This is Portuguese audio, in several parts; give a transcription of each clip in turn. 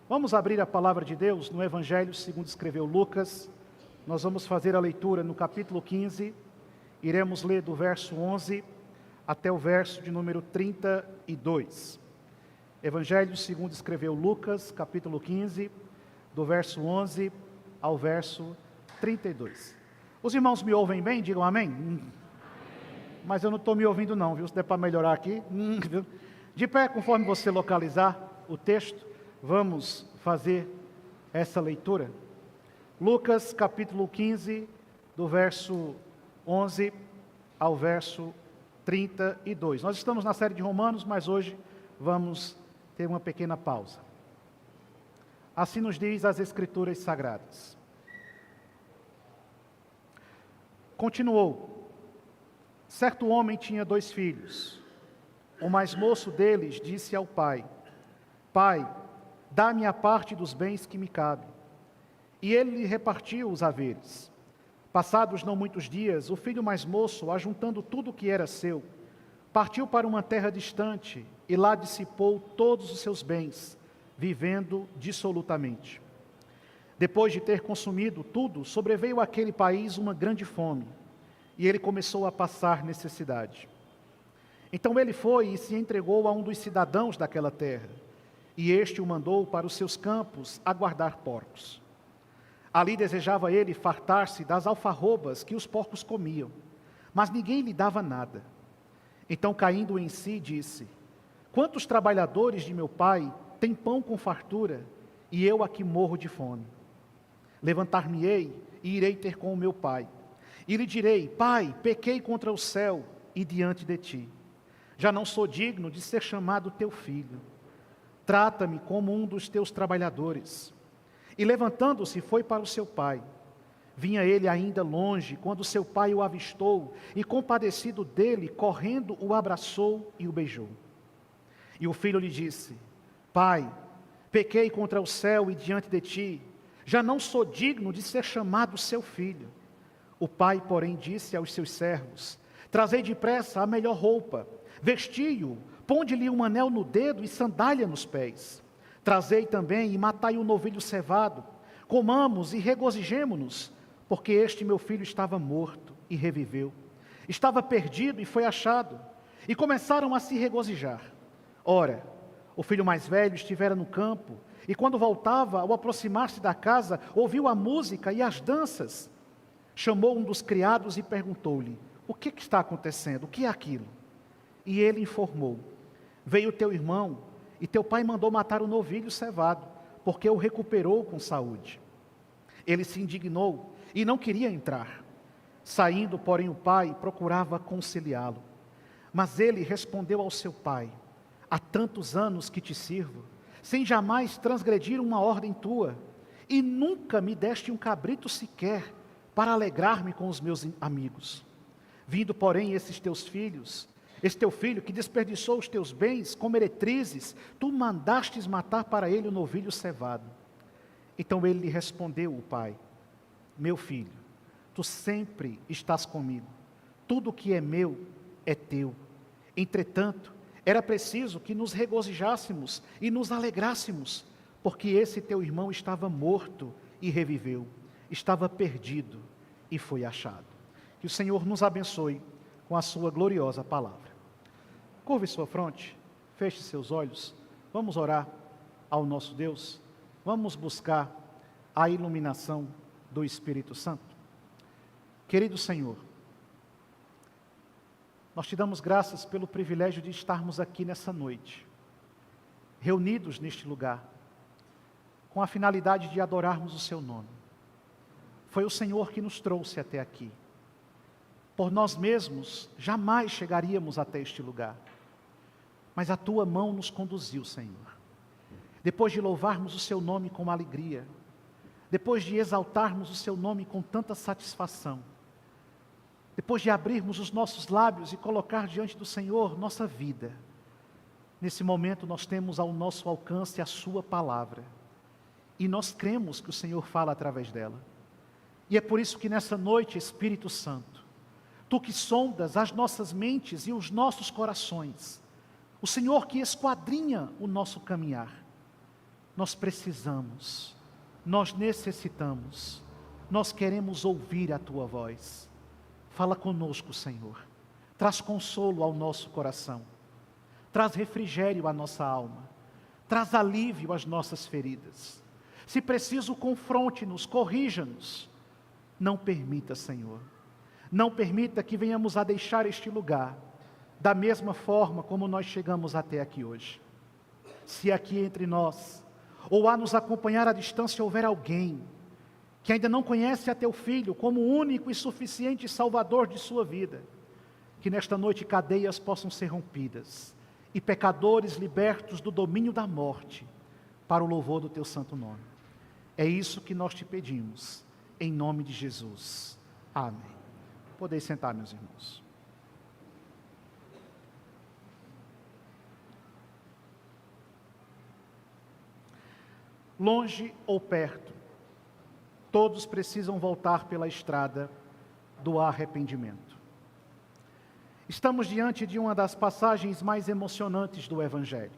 Vamos abrir a palavra de Deus no Evangelho segundo escreveu Lucas. Nós vamos fazer a leitura no capítulo 15, iremos ler do verso 11 até o verso de número 32. Evangelho segundo escreveu Lucas, capítulo 15, do verso 11 ao verso 32. Os irmãos me ouvem bem? Digam amém. Mas eu não estou me ouvindo não, viu? Se der para melhorar aqui. De pé, conforme você localizar o texto, vamos fazer essa leitura. Lucas capítulo 15, do verso 11 ao verso 32. Nós estamos na série de Romanos, mas hoje vamos ter uma pequena pausa. Assim nos diz as Escrituras Sagradas. Continuou: certo homem tinha 2 filhos. O mais moço deles disse ao pai: Pai, dá-me a parte dos bens que me cabe. E ele lhe repartiu os haveres. Passados não muitos dias, o filho mais moço, ajuntando tudo o que era seu, partiu para uma terra distante e lá dissipou todos os seus bens, vivendo dissolutamente. Depois de ter consumido tudo, sobreveio àquele país uma grande fome, e ele começou a passar necessidade. Então ele foi e se entregou a um dos cidadãos daquela terra, e este o mandou para os seus campos a guardar porcos. Ali desejava ele fartar-se das alfarrobas que os porcos comiam, mas ninguém lhe dava nada. Então, caindo em si, disse: Quantos trabalhadores de meu pai têm pão com fartura, e eu aqui morro de fome? Levantar-me-ei e irei ter com o meu pai, e lhe direi: Pai, pequei contra o céu e diante de ti. Já não sou digno de ser chamado teu filho. Trata-me como um dos teus trabalhadores. E levantando-se, foi para o seu pai. Vinha ele ainda longe, quando seu pai o avistou, e compadecido dele, correndo, o abraçou e o beijou. E o filho lhe disse: Pai, pequei contra o céu e diante de ti, já não sou digno de ser chamado seu filho. O pai, porém, disse aos seus servos: Trazei depressa a melhor roupa, vesti-o, ponde-lhe um anel no dedo e sandália nos pés. Trazei também e matai o novilho cevado, comamos e regozijemo-nos, porque este meu filho estava morto e reviveu, estava perdido e foi achado. E começaram a se regozijar. Ora, o filho mais velho estivera no campo, e quando voltava, ao aproximar-se da casa, ouviu a música e as danças. Chamou um dos criados e perguntou-lhe: O que está acontecendo? O que é aquilo? E ele informou: Veio teu irmão, e teu pai mandou matar o novilho cevado, porque o recuperou com saúde. Ele se indignou e não queria entrar. Saindo, porém, o pai procurava conciliá-lo. Mas ele respondeu ao seu pai: Há tantos anos que te sirvo, sem jamais transgredir uma ordem tua, e nunca me deste um cabrito sequer, para alegrar-me com os meus amigos. Vindo, porém, esses teus filhos, esse teu filho que desperdiçou os teus bens com meretrizes, tu mandastes matar para ele o novilho cevado. Então ele lhe respondeu, o pai: Meu filho, tu sempre estás comigo, tudo o que é meu é teu. Entretanto, era preciso que nos regozijássemos e nos alegrássemos, porque esse teu irmão estava morto e reviveu, estava perdido e foi achado. Que o Senhor nos abençoe com a sua gloriosa palavra. Curve sua fronte, feche seus olhos, vamos orar ao nosso Deus, vamos buscar a iluminação do Espírito Santo. Querido Senhor, nós te damos graças pelo privilégio de estarmos aqui nessa noite, reunidos neste lugar, com a finalidade de adorarmos o seu nome. Foi o Senhor que nos trouxe até aqui. Por nós mesmos, jamais chegaríamos até este lugar. Mas a tua mão nos conduziu, Senhor. Depois de louvarmos o seu nome com alegria, depois de exaltarmos o seu nome com tanta satisfação, depois de abrirmos os nossos lábios e colocar diante do Senhor nossa vida, nesse momento nós temos ao nosso alcance a sua palavra. E nós cremos que o Senhor fala através dela. E é por isso que nessa noite, Espírito Santo, tu que sondas as nossas mentes e os nossos corações, o Senhor que esquadrinha o nosso caminhar. Nós precisamos, nós necessitamos, nós queremos ouvir a Tua voz. Fala conosco, Senhor. Traz consolo ao nosso coração. Traz refrigério à nossa alma. Traz alívio às nossas feridas. Se preciso, confronte-nos, corrija-nos. Não permita, Senhor. Não permita que venhamos a deixar este lugar da mesma forma como nós chegamos até aqui hoje. Se aqui entre nós, ou a nos acompanhar à distância, houver alguém que ainda não conhece a Teu Filho como único e suficiente Salvador de sua vida, que nesta noite cadeias possam ser rompidas e pecadores libertos do domínio da morte, para o louvor do Teu santo nome. É isso que nós te pedimos, em nome de Jesus. Amém. Podeis sentar, meus irmãos. Longe ou perto, todos precisam voltar pela estrada do arrependimento. Estamos diante de uma das passagens mais emocionantes do Evangelho.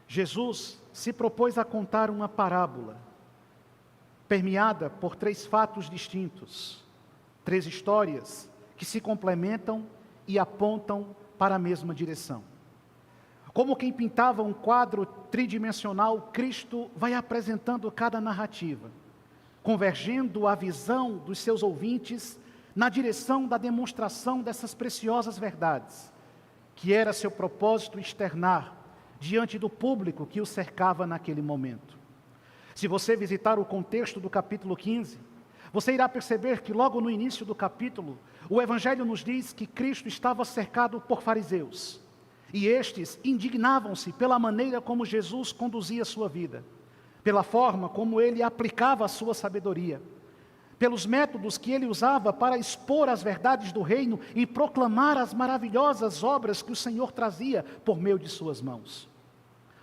Jesus se propôs a contar uma parábola, permeada por 3 fatos distintos, 3 histórias que se complementam e apontam para a mesma direção. Como quem pintava um quadro tridimensional, Cristo vai apresentando cada narrativa, convergendo a visão dos seus ouvintes na direção da demonstração dessas preciosas verdades, que era seu propósito externar diante do público que o cercava naquele momento. Se você visitar o contexto do capítulo 15, você irá perceber que logo no início do capítulo, o Evangelho nos diz que Cristo estava cercado por fariseus, e estes indignavam-se pela maneira como Jesus conduzia a sua vida, pela forma como ele aplicava a sua sabedoria, pelos métodos que ele usava para expor as verdades do reino e proclamar as maravilhosas obras que o Senhor trazia por meio de suas mãos.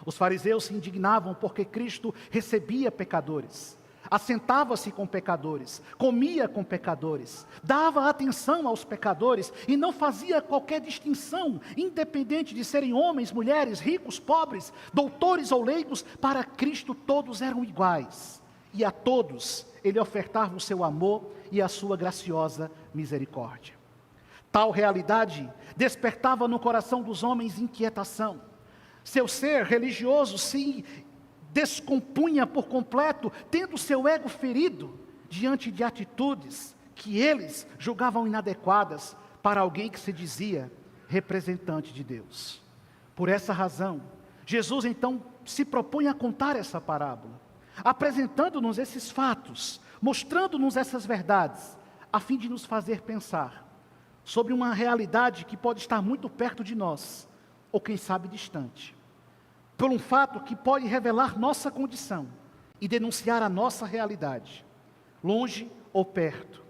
Os fariseus se indignavam porque Cristo recebia pecadores, assentava-se com pecadores, comia com pecadores, dava atenção aos pecadores e não fazia qualquer distinção, independente de serem homens, mulheres, ricos, pobres, doutores ou leigos. Para Cristo todos eram iguais, e a todos ele ofertava o seu amor e a sua graciosa misericórdia. Tal realidade despertava no coração dos homens inquietação. Seu ser religioso se descompunha por completo, tendo seu ego ferido diante de atitudes que eles julgavam inadequadas para alguém que se dizia representante de Deus. Por essa razão, Jesus então se propõe a contar essa parábola, apresentando-nos esses fatos, mostrando-nos essas verdades, a fim de nos fazer pensar sobre uma realidade que pode estar muito perto de nós, ou quem sabe distante, por um fato que pode revelar nossa condição e denunciar a nossa realidade. Longe ou perto,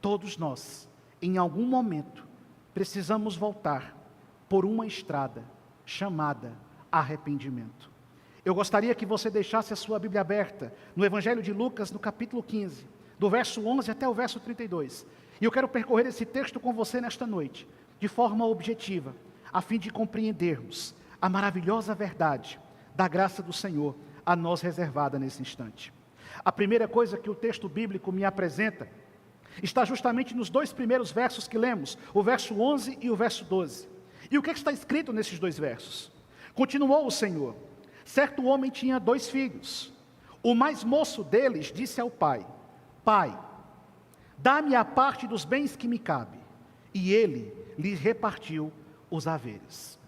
todos nós, em algum momento, precisamos voltar por uma estrada chamada arrependimento. Eu gostaria que você deixasse a sua Bíblia aberta no Evangelho de Lucas, no capítulo 15, do verso 11 até o verso 32. E eu quero percorrer esse texto com você nesta noite, de forma objetiva, a fim de compreendermos a maravilhosa verdade da graça do Senhor a nós reservada nesse instante. A primeira coisa que o texto bíblico me apresenta está justamente nos 2 primeiros versos que lemos, o verso 11 e o verso 12. E o que está escrito nesses 2 versos? Continuou o Senhor: certo homem tinha 2 filhos. O mais moço deles disse ao pai: Pai, dá-me a parte dos bens que me cabe. E ele lhe repartiu os haveres.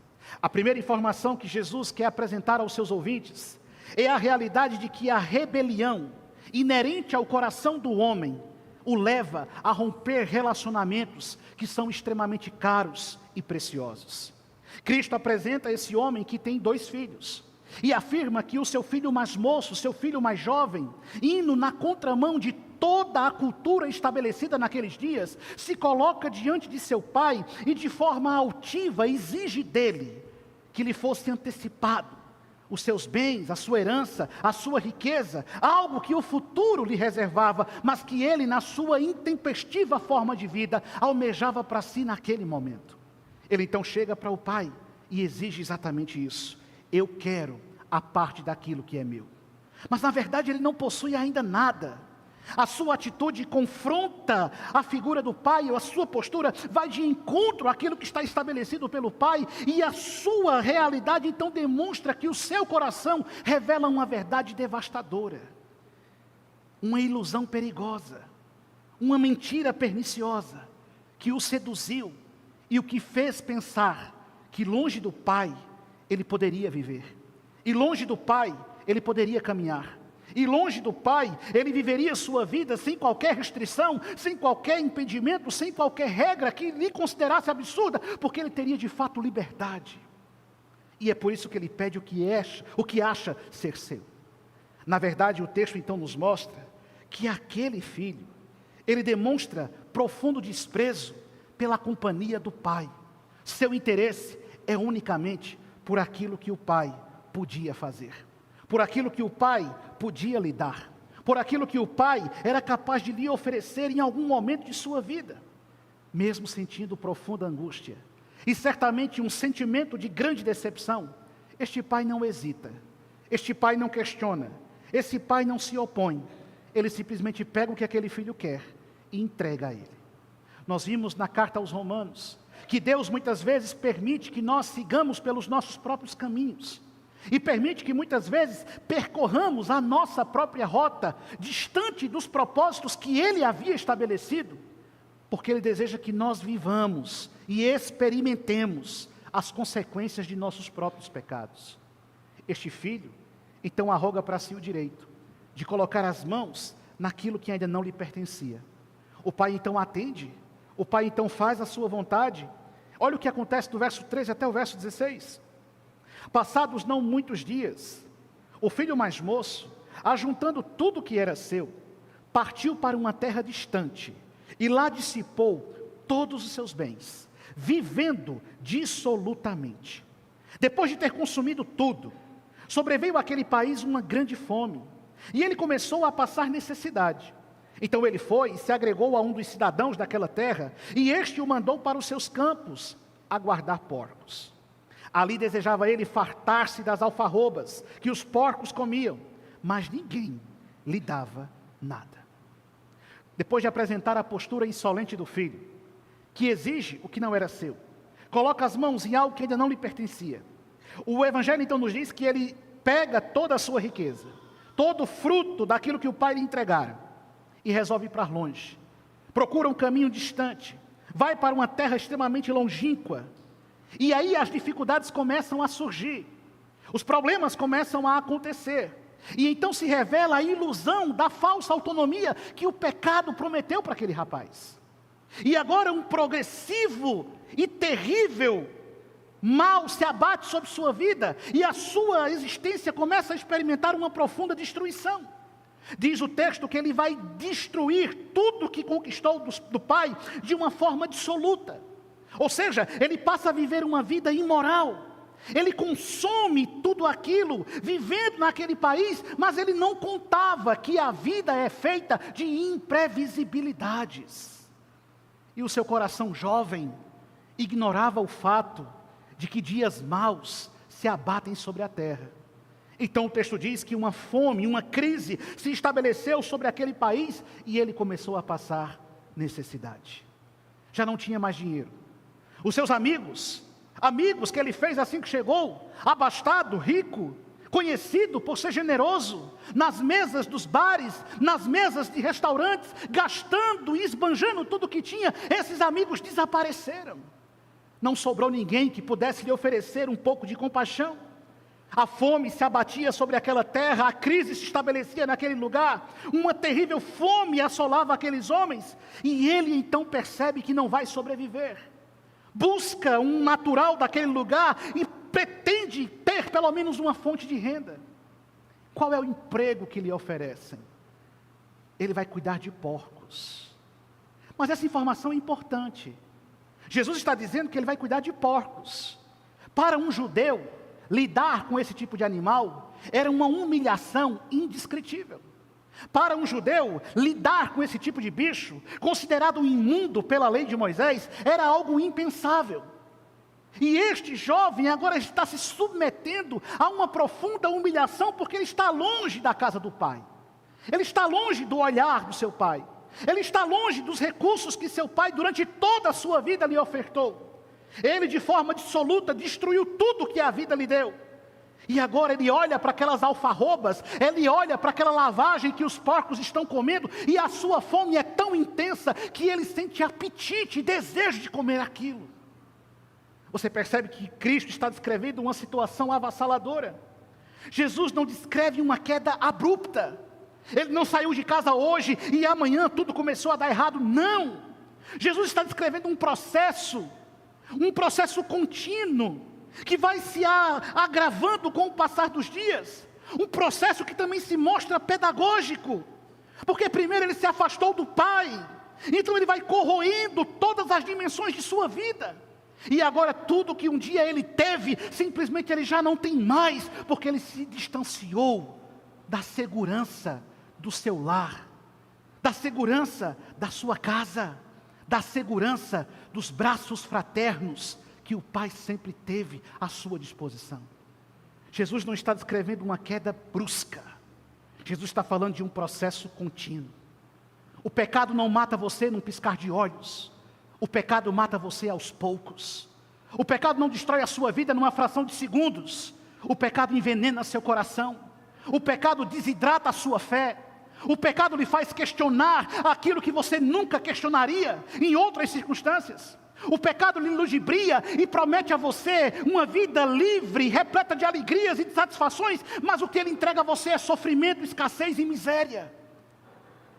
A primeira informação que Jesus quer apresentar aos seus ouvintes é a realidade de que a rebelião inerente ao coração do homem o leva a romper relacionamentos que são extremamente caros e preciosos. Cristo apresenta esse homem que tem 2 filhos e afirma que o seu filho mais moço, seu filho mais jovem, indo na contramão de toda a cultura estabelecida naqueles dias, se coloca diante de seu pai e de forma altiva exige dele que lhe fosse antecipado os seus bens, a sua herança, a sua riqueza, algo que o futuro lhe reservava, mas que ele, na sua intempestiva forma de vida, almejava para si naquele momento. Ele então chega para o pai e exige exatamente isso: eu quero a parte daquilo que é meu. Mas na verdade ele não possui ainda nada. A sua atitude confronta a figura do pai, ou a sua postura vai de encontro àquilo que está estabelecido pelo pai, e a sua realidade então demonstra que o seu coração revela uma verdade devastadora, uma ilusão perigosa, uma mentira perniciosa, que o seduziu e o que fez pensar que longe do pai ele poderia viver, e longe do pai ele poderia caminhar, e longe do pai ele viveria sua vida sem qualquer restrição, sem qualquer impedimento, sem qualquer regra que lhe considerasse absurda, porque ele teria de fato liberdade. E é por isso que ele pede o que acha ser seu. Na verdade, o texto então nos mostra que aquele filho, ele demonstra profundo desprezo pela companhia do pai. Seu interesse é unicamente por aquilo que o pai podia fazer, por aquilo que o pai podia lhe dar, por aquilo que o pai era capaz de lhe oferecer em algum momento de sua vida. Mesmo sentindo profunda angústia e certamente um sentimento de grande decepção, este pai não hesita, este pai não questiona, esse pai não se opõe, ele simplesmente pega o que aquele filho quer e entrega a ele. Nós vimos na carta aos Romanos que Deus muitas vezes permite que nós sigamos pelos nossos próprios caminhos, e permite que muitas vezes percorramos a nossa própria rota, distante dos propósitos que Ele havia estabelecido, porque Ele deseja que nós vivamos e experimentemos as consequências de nossos próprios pecados. Este filho, então, arroga para si o direito de colocar as mãos naquilo que ainda não lhe pertencia. O pai então atende, o pai então faz a sua vontade. Olha o que acontece do verso 13 até o verso 16. Passados não muitos dias, o filho mais moço, ajuntando tudo que era seu, partiu para uma terra distante, e lá dissipou todos os seus bens, vivendo dissolutamente. Depois de ter consumido tudo, sobreveio àquele país uma grande fome, e ele começou a passar necessidade. Então ele foi e se agregou a um dos cidadãos daquela terra, e este o mandou para os seus campos a guardar porcos. Ali desejava ele fartar-se das alfarrobas que os porcos comiam, mas ninguém lhe dava nada. Depois de apresentar a postura insolente do filho, que exige o que não era seu, coloca as mãos em algo que ainda não lhe pertencia. O Evangelho então nos diz que ele pega toda a sua riqueza, todo o fruto daquilo que o pai lhe entregara, e resolve ir para longe. Procura um caminho distante, vai para uma terra extremamente longínqua, e aí as dificuldades começam a surgir, os problemas começam a acontecer, e então se revela a ilusão da falsa autonomia que o pecado prometeu para aquele rapaz. E agora um progressivo e terrível mal se abate sobre sua vida, e a sua existência começa a experimentar uma profunda destruição. Diz o texto que ele vai destruir tudo que conquistou do pai de uma forma dissoluta. Ou seja, ele passa a viver uma vida imoral. Ele consome tudo aquilo, vivendo naquele país, mas ele não contava que a vida é feita de imprevisibilidades. E o seu coração jovem ignorava o fato de que dias maus se abatem sobre a terra. Então o texto diz que uma fome, uma crise se estabeleceu sobre aquele país, e ele começou a passar necessidade. Já não tinha mais dinheiro. Os seus amigos que ele fez assim que chegou, abastado, rico, conhecido por ser generoso, nas mesas dos bares, nas mesas de restaurantes, gastando e esbanjando tudo o que tinha, esses amigos desapareceram. Não sobrou ninguém que pudesse lhe oferecer um pouco de compaixão. A fome se abatia sobre aquela terra, a crise se estabelecia naquele lugar, uma terrível fome assolava aqueles homens, e ele então percebe que não vai sobreviver. Busca um natural daquele lugar e pretende ter pelo menos uma fonte de renda. Qual é o emprego que lhe oferecem? Ele vai cuidar de porcos. Mas essa informação é importante. Jesus está dizendo que ele vai cuidar de porcos. Para um judeu, lidar com esse tipo de animal era uma humilhação indescritível. Para um judeu, lidar com esse tipo de bicho, considerado imundo pela lei de Moisés, era algo impensável. E este jovem agora está se submetendo a uma profunda humilhação, porque ele está longe da casa do pai. Ele está longe do olhar do seu pai. Ele está longe dos recursos que seu pai durante toda a sua vida lhe ofertou. Ele de forma dissoluta destruiu tudo que a vida lhe deu. E agora ele olha para aquelas alfarrobas, ele olha para aquela lavagem que os porcos estão comendo, e a sua fome é tão intensa que ele sente apetite e desejo de comer aquilo. Você percebe que Cristo está descrevendo uma situação avassaladora. Jesus não descreve uma queda abrupta. Ele não saiu de casa hoje e amanhã tudo começou a dar errado. Não! Jesus está descrevendo um processo contínuo, que vai se agravando com o passar dos dias. Um processo que também se mostra pedagógico. Porque primeiro ele se afastou do Pai. Então ele vai corroendo todas as dimensões de sua vida. E agora tudo que um dia ele teve, simplesmente ele já não tem mais, porque ele se distanciou da segurança do seu lar, da segurança da sua casa, da segurança dos braços fraternos que o Pai sempre teve à sua disposição. Jesus não está descrevendo uma queda brusca. Jesus está falando de um processo contínuo. O pecado não mata você num piscar de olhos. O pecado mata você aos poucos. O pecado não destrói a sua vida numa fração de segundos. O pecado envenena seu coração. O pecado desidrata a sua fé. O pecado lhe faz questionar aquilo que você nunca questionaria em outras circunstâncias. O pecado lhe ludibria e promete a você uma vida livre, repleta de alegrias e de satisfações, mas o que ele entrega a você é sofrimento, escassez e miséria.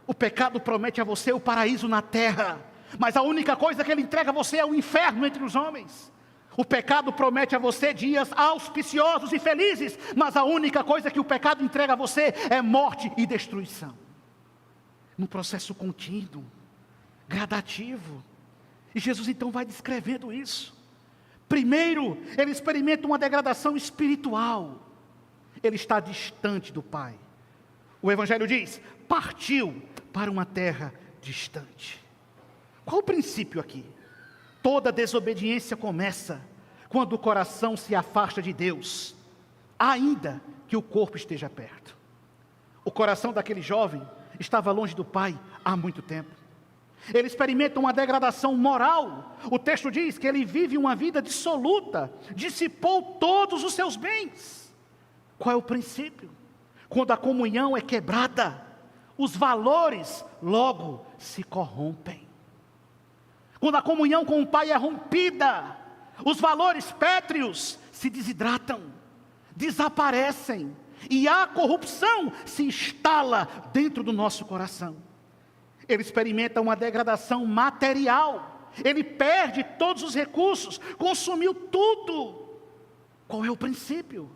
O pecado promete a você o paraíso na terra, mas a única coisa que ele entrega a você é o inferno entre os homens. O pecado promete a você dias auspiciosos e felizes, mas a única coisa que o pecado entrega a você é morte e destruição. Num processo contínuo, gradativo. E Jesus então vai descrevendo isso. Primeiro, ele experimenta uma degradação espiritual. Ele está distante do Pai. O Evangelho diz, partiu para uma terra distante. Qual o princípio aqui? Toda desobediência começa quando o coração se afasta de Deus, ainda que o corpo esteja perto. O coração daquele jovem estava longe do Pai há muito tempo. Ele experimenta uma degradação moral. O texto diz que ele vive uma vida dissoluta, dissipou todos os seus bens. Qual é o princípio? Quando a comunhão é quebrada, os valores logo se corrompem. Quando a comunhão com o Pai é rompida, os valores pétreos se desidratam, desaparecem, e a corrupção se instala dentro do nosso coração. Ele experimenta uma degradação material, ele perde todos os recursos, consumiu tudo. Qual é o princípio?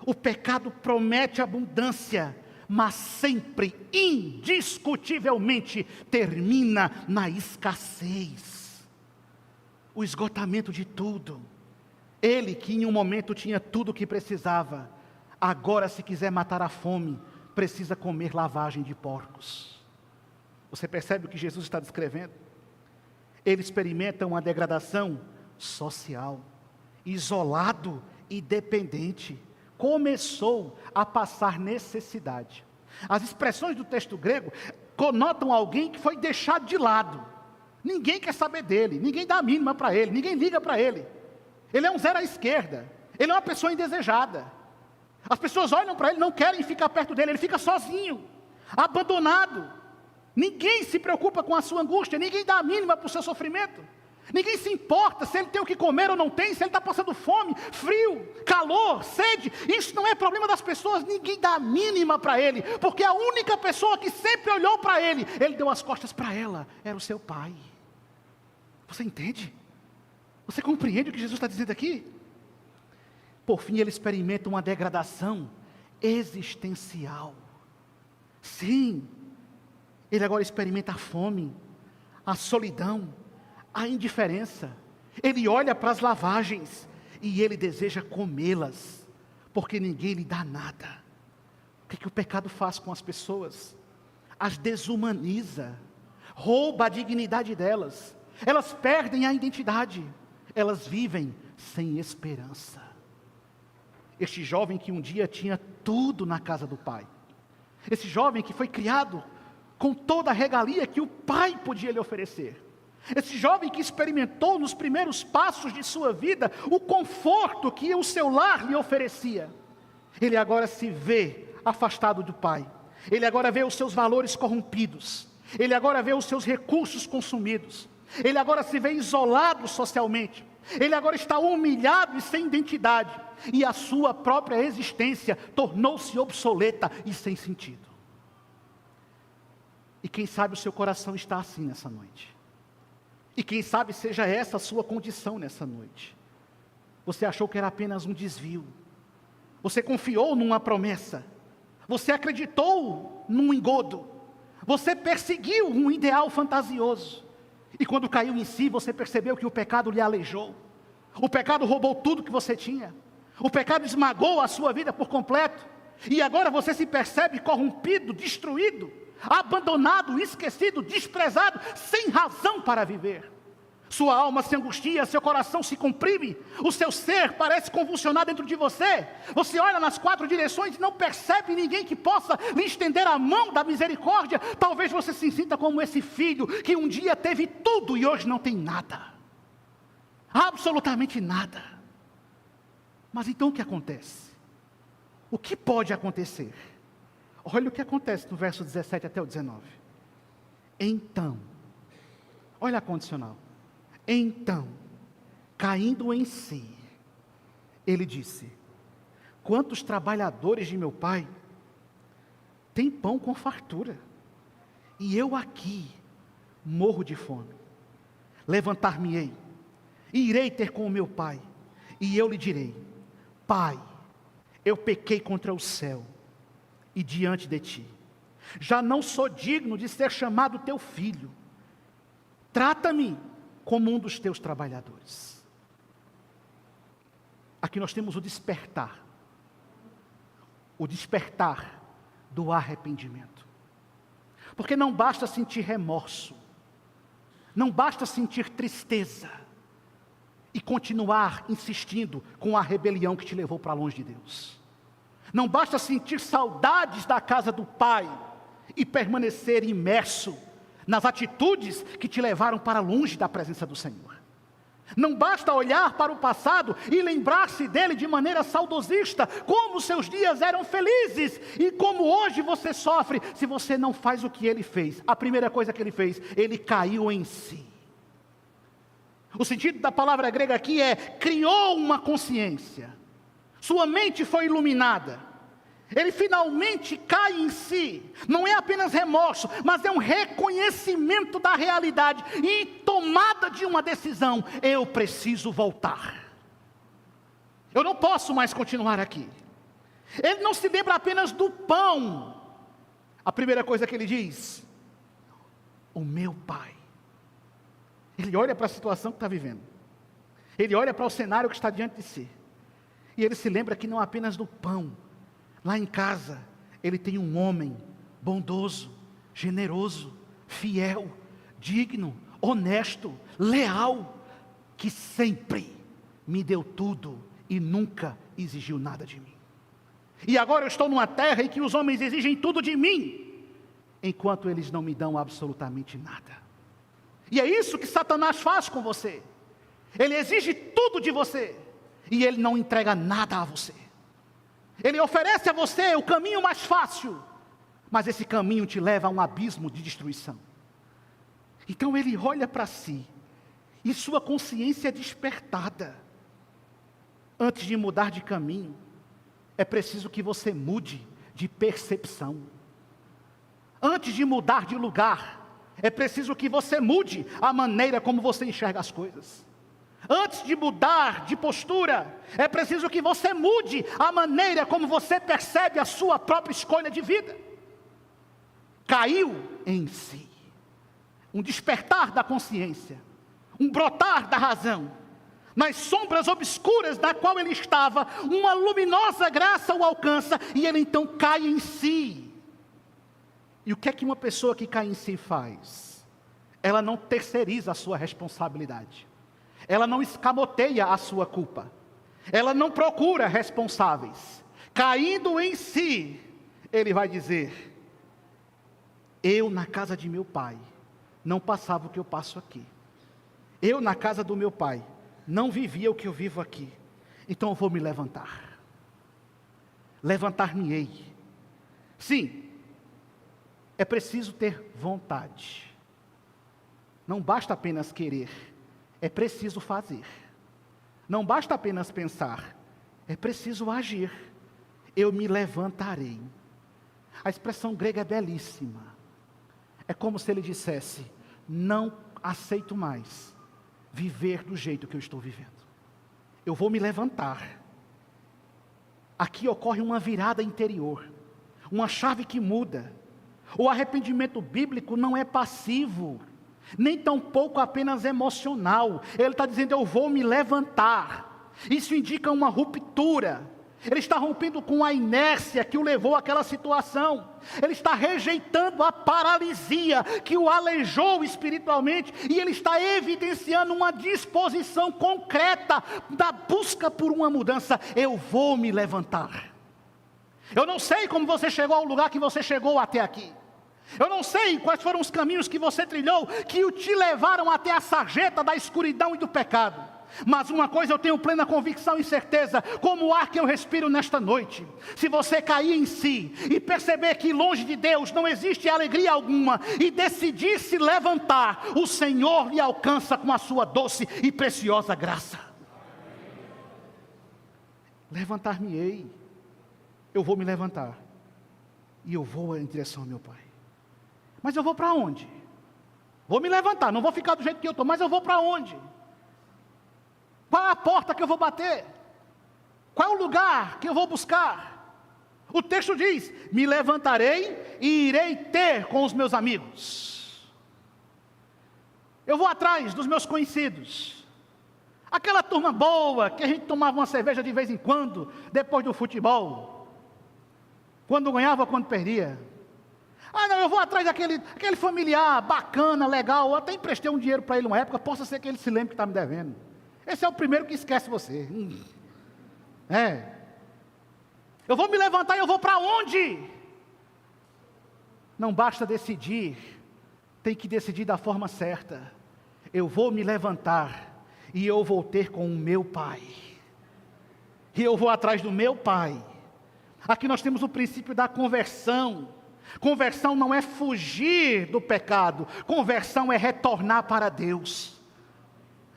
O pecado promete abundância, mas sempre, indiscutivelmente, termina na escassez. O esgotamento de tudo. Ele que em um momento tinha tudo o que precisava, agora se quiser matar a fome, precisa comer lavagem de porcos. Você percebe o que Jesus está descrevendo? Ele experimenta uma degradação social, isolado e dependente. Começou a passar necessidade. As expressões do texto grego conotam alguém que foi deixado de lado. Ninguém quer saber dele, ninguém dá a mínima para ele, ninguém liga para ele. Ele é um zero à esquerda, ele é uma pessoa indesejada. As pessoas olham para ele, não querem ficar perto dele, ele fica sozinho, abandonado. Ninguém se preocupa com a sua angústia, ninguém dá a mínima para o seu sofrimento. Ninguém se importa se ele tem o que comer ou não tem, se ele está passando fome, frio, calor, sede. Isso não é problema das pessoas, ninguém dá a mínima para ele, porque a única pessoa que sempre olhou para ele, ele deu as costas para ela, era o seu Pai. Você entende? Você compreende o que Jesus está dizendo aqui? Por fim, ele experimenta uma degradação existencial. Sim, ele agora experimenta a fome, a solidão, a indiferença. Ele olha para as lavagens e ele deseja comê-las, porque ninguém lhe dá nada. O que o pecado faz com as pessoas? As desumaniza, rouba a dignidade delas. Elas perdem a identidade. elas vivem sem esperança. Este jovem que um dia tinha tudo na casa do pai, esse jovem que foi criado com toda a regalia que o pai podia lhe oferecer, esse jovem que experimentou nos primeiros passos de sua vida o conforto que o seu lar lhe oferecia, ele agora se vê afastado do pai, ele agora vê os seus valores corrompidos, ele agora vê os seus recursos consumidos, ele agora se vê isolado socialmente, ele agora está humilhado e sem identidade, e a sua própria existência tornou-se obsoleta e sem sentido. E quem sabe o seu coração está assim nessa noite. E quem sabe seja essa a sua condição nessa noite. Você achou que era apenas um desvio. Você confiou numa promessa. Você acreditou num engodo. Você perseguiu um ideal fantasioso. E quando caiu em si, você percebeu que o pecado lhe aleijou. O pecado roubou tudo que você tinha. O pecado esmagou a sua vida por completo. E agora você se percebe corrompido, destruído, abandonado, esquecido, desprezado, sem razão para viver. Sua alma se angustia, seu coração se comprime, o seu ser parece convulsionar dentro de você. Você olha nas quatro direções e não percebe ninguém que possa lhe estender a mão da misericórdia. Talvez você se sinta como esse filho que um dia teve tudo e hoje não tem nada. Absolutamente nada. Mas então o que acontece? O que pode acontecer? Olha o que acontece no verso 17 até o 19. Então, olha a condicional. Então, caindo em si, ele disse: quantos trabalhadores de meu pai têm pão com fartura, e eu aqui morro de fome. Levantar-me-ei, e irei ter com o meu pai, e eu lhe direi: Pai, eu pequei contra o céu e diante de ti. Já não sou digno de ser chamado teu filho. Trata-me como um dos teus trabalhadores. Aqui nós temos o despertar do arrependimento. Porque não basta sentir remorso, não basta sentir tristeza e continuar insistindo com a rebelião que te levou para longe de Deus. Não basta sentir saudades da casa do Pai e permanecer imerso nas atitudes que te levaram para longe da presença do Senhor. Não basta olhar para o passado e lembrar-se dele de maneira saudosista, como seus dias eram felizes e como hoje você sofre se você não faz o que ele fez. A primeira coisa que ele fez, ele caiu em si. O sentido da palavra grega aqui é: criou uma consciência, sua mente foi iluminada, ele finalmente cai em si. Não é apenas remorso, mas é um reconhecimento da realidade e tomada de uma decisão: eu preciso voltar, eu não posso mais continuar aqui. Ele não se lembra apenas do pão. A primeira coisa que ele diz: o meu pai. Ele olha para a situação que está vivendo, ele olha para o cenário que está diante de si, e ele se lembra que não apenas do pão. Lá em casa, ele tem um homem bondoso, generoso, fiel, digno, honesto, leal, que sempre me deu tudo e nunca exigiu nada de mim. E agora eu estou numa terra em que os homens exigem tudo de mim, enquanto eles não me dão absolutamente nada. E é isso que Satanás faz com você. Ele exige tudo de você, e ele não entrega nada a você. Ele oferece a você o caminho mais fácil, mas esse caminho te leva a um abismo de destruição. Então ele olha para si, e sua consciência é despertada. Antes de mudar de caminho, é preciso que você mude de percepção. Antes de mudar de lugar, é preciso que você mude a maneira como você enxerga as coisas. Antes de mudar de postura, é preciso que você mude a maneira como você percebe a sua própria escolha de vida. Caiu em si. Um despertar da consciência, um brotar da razão. Nas sombras obscuras da qual ele estava, uma luminosa graça o alcança, e ele então cai em si. E o que é que uma pessoa que cai em si faz? Ela não terceiriza a sua responsabilidade. ela não escamoteia a sua culpa, ela não procura responsáveis. Caindo em si, ele vai dizer: eu na casa de meu pai não passava o que eu passo aqui. Eu na casa do meu pai não vivia o que eu vivo aqui. Então eu vou me levantar. Levantar-me-ei. Sim, é preciso ter vontade. Não basta apenas querer, é preciso fazer. Não basta apenas pensar, é preciso agir. Eu me levantarei. A expressão grega é belíssima. É como se ele dissesse: não aceito mais viver do jeito que eu estou vivendo. Eu vou me levantar. Aqui ocorre uma virada interior, uma chave que muda. O arrependimento bíblico não é passivo, nem tampouco apenas emocional. Ele está dizendo: eu vou me levantar. Isso indica uma ruptura. Ele está rompendo com a inércia que o levou àquela situação. Ele está rejeitando a paralisia que o aleijou espiritualmente. E ele está evidenciando uma disposição concreta da busca por uma mudança. Eu vou me levantar. Eu não sei como você chegou ao lugar que você chegou até aqui. Eu não sei quais foram os caminhos que você trilhou, que te levaram até a sarjeta da escuridão e do pecado. Mas uma coisa eu tenho plena convicção e certeza, como o ar que eu respiro nesta noite: se você cair em si e perceber que longe de Deus não existe alegria alguma, e decidir se levantar, o Senhor lhe alcança com a sua doce e preciosa graça. Levantar-me-ei. Eu vou me levantar e eu vou em direção ao meu Pai. Mas eu vou para onde? Vou me levantar, não vou ficar do jeito que eu estou, mas eu vou para onde? Qual é a porta que eu vou bater? Qual é o lugar que eu vou buscar? O texto diz: me levantarei e irei ter com os meus amigos. Eu vou atrás dos meus conhecidos. Aquela turma boa, que a gente tomava uma cerveja de vez em quando, depois do futebol. Quando ganhava, quando perdia. Ah não, eu vou atrás daquele familiar bacana, legal. Eu até emprestei um dinheiro para ele uma época, possa ser que ele se lembre que está me devendo. Esse é o primeiro que esquece você. Eu vou me levantar e eu vou para onde? Não basta decidir, tem que decidir da forma certa. Eu vou me levantar e eu vou ter com o meu Pai. E eu vou atrás do meu Pai. Aqui nós temos o princípio da conversão. Conversão não é fugir do pecado, conversão é retornar para Deus.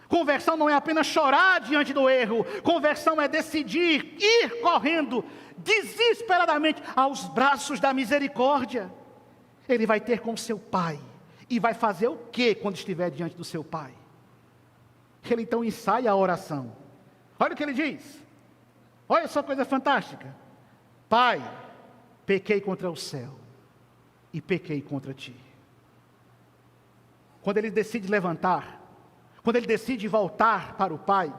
Conversão não é apenas chorar diante do erro, conversão é decidir ir correndo desesperadamente aos braços da misericórdia. Ele vai ter com seu Pai, e vai fazer o que quando estiver diante do seu Pai? Ele então ensaia a oração. Olha o que ele diz, olha só coisa fantástica: Pai, pequei contra o céu, e pequei contra ti. Quando ele decide levantar, quando ele decide voltar para o Pai,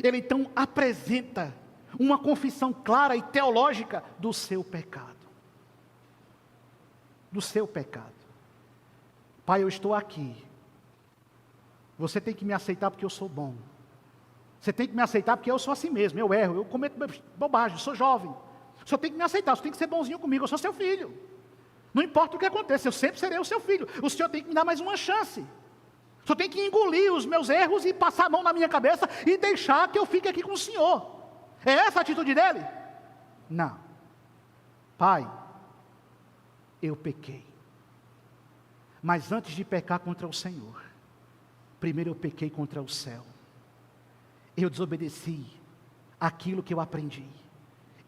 ele então apresenta uma confissão clara e teológica do seu pecado. Do seu pecado. Pai, eu estou aqui. Você tem que me aceitar porque eu sou bom. Você tem que me aceitar porque eu sou assim mesmo, eu erro, eu cometo bobagem, eu sou jovem. O Senhor tem que me aceitar, o Senhor tem que ser bonzinho comigo, eu sou seu filho. Não importa o que aconteça, eu sempre serei o seu filho. O Senhor tem que me dar mais uma chance. O Senhor tem que engolir os meus erros e passar a mão na minha cabeça e deixar que eu fique aqui com o Senhor. É essa a atitude dele? Não. Pai, eu pequei. Mas antes de pecar contra o Senhor, primeiro eu pequei contra o céu. Eu desobedeci aquilo que eu aprendi.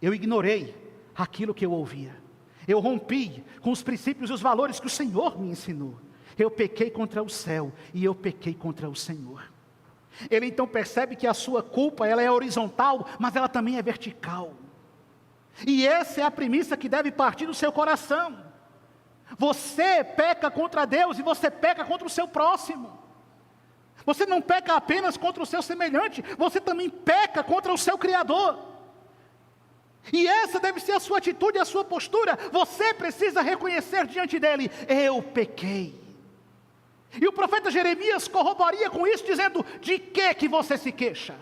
Eu ignorei aquilo que eu ouvia. Eu rompi com os princípios e os valores que o Senhor me ensinou. Eu pequei contra o céu e eu pequei contra o Senhor. Ele então percebe que a sua culpa, ela é horizontal, mas ela também é vertical. E essa é a premissa que deve partir do seu coração. Você peca contra Deus e você peca contra o seu próximo. Você não peca apenas contra o seu semelhante, você também peca contra o seu Criador. E essa deve ser a sua atitude, a sua postura. Você precisa reconhecer diante dele: eu pequei. E o profeta Jeremias corroboraria com isso, dizendo: de que você se queixa?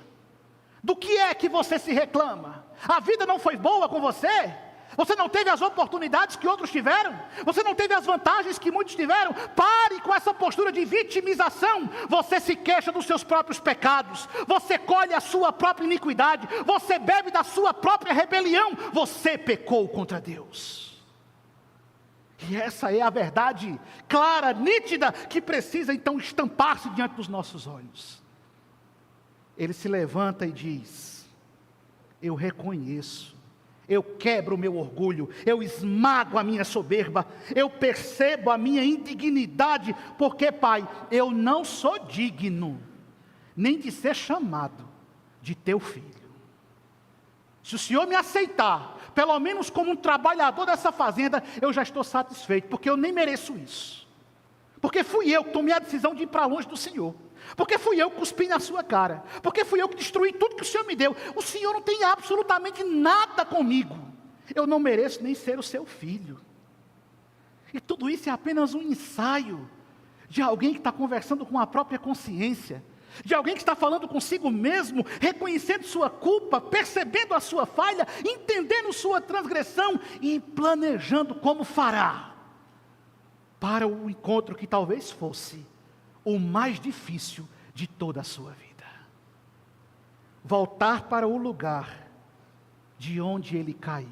Do que é que você se reclama? A vida não foi boa com você? Você não teve as oportunidades que outros tiveram? Você não teve as vantagens que muitos tiveram? Pare com essa postura de vitimização. Você se queixa dos seus próprios pecados, você colhe a sua própria iniquidade, você bebe da sua própria rebelião, você pecou contra Deus. E essa é a verdade clara, nítida, que precisa então estampar-se diante dos nossos olhos. Ele se levanta e diz: eu reconheço, eu quebro o meu orgulho, eu esmago a minha soberba, eu percebo a minha indignidade, porque, Pai, eu não sou digno nem de ser chamado de teu filho. Se o Senhor me aceitar, pelo menos como um trabalhador dessa fazenda, eu já estou satisfeito, porque eu nem mereço isso. Porque fui eu que tomei a decisão de ir para longe do Senhor. Porque fui eu que cuspi na sua cara. Porque fui eu que destruí tudo que o Senhor me deu. O Senhor não tem absolutamente nada comigo. Eu não mereço nem ser o seu filho. E tudo isso é apenas um ensaio de alguém que está conversando com a própria consciência, de alguém que está falando consigo mesmo, reconhecendo sua culpa, percebendo a sua falha, entendendo sua transgressão e planejando como fará para o encontro que talvez fosse o mais difícil de toda a sua vida. Voltar para o lugar de onde ele caiu.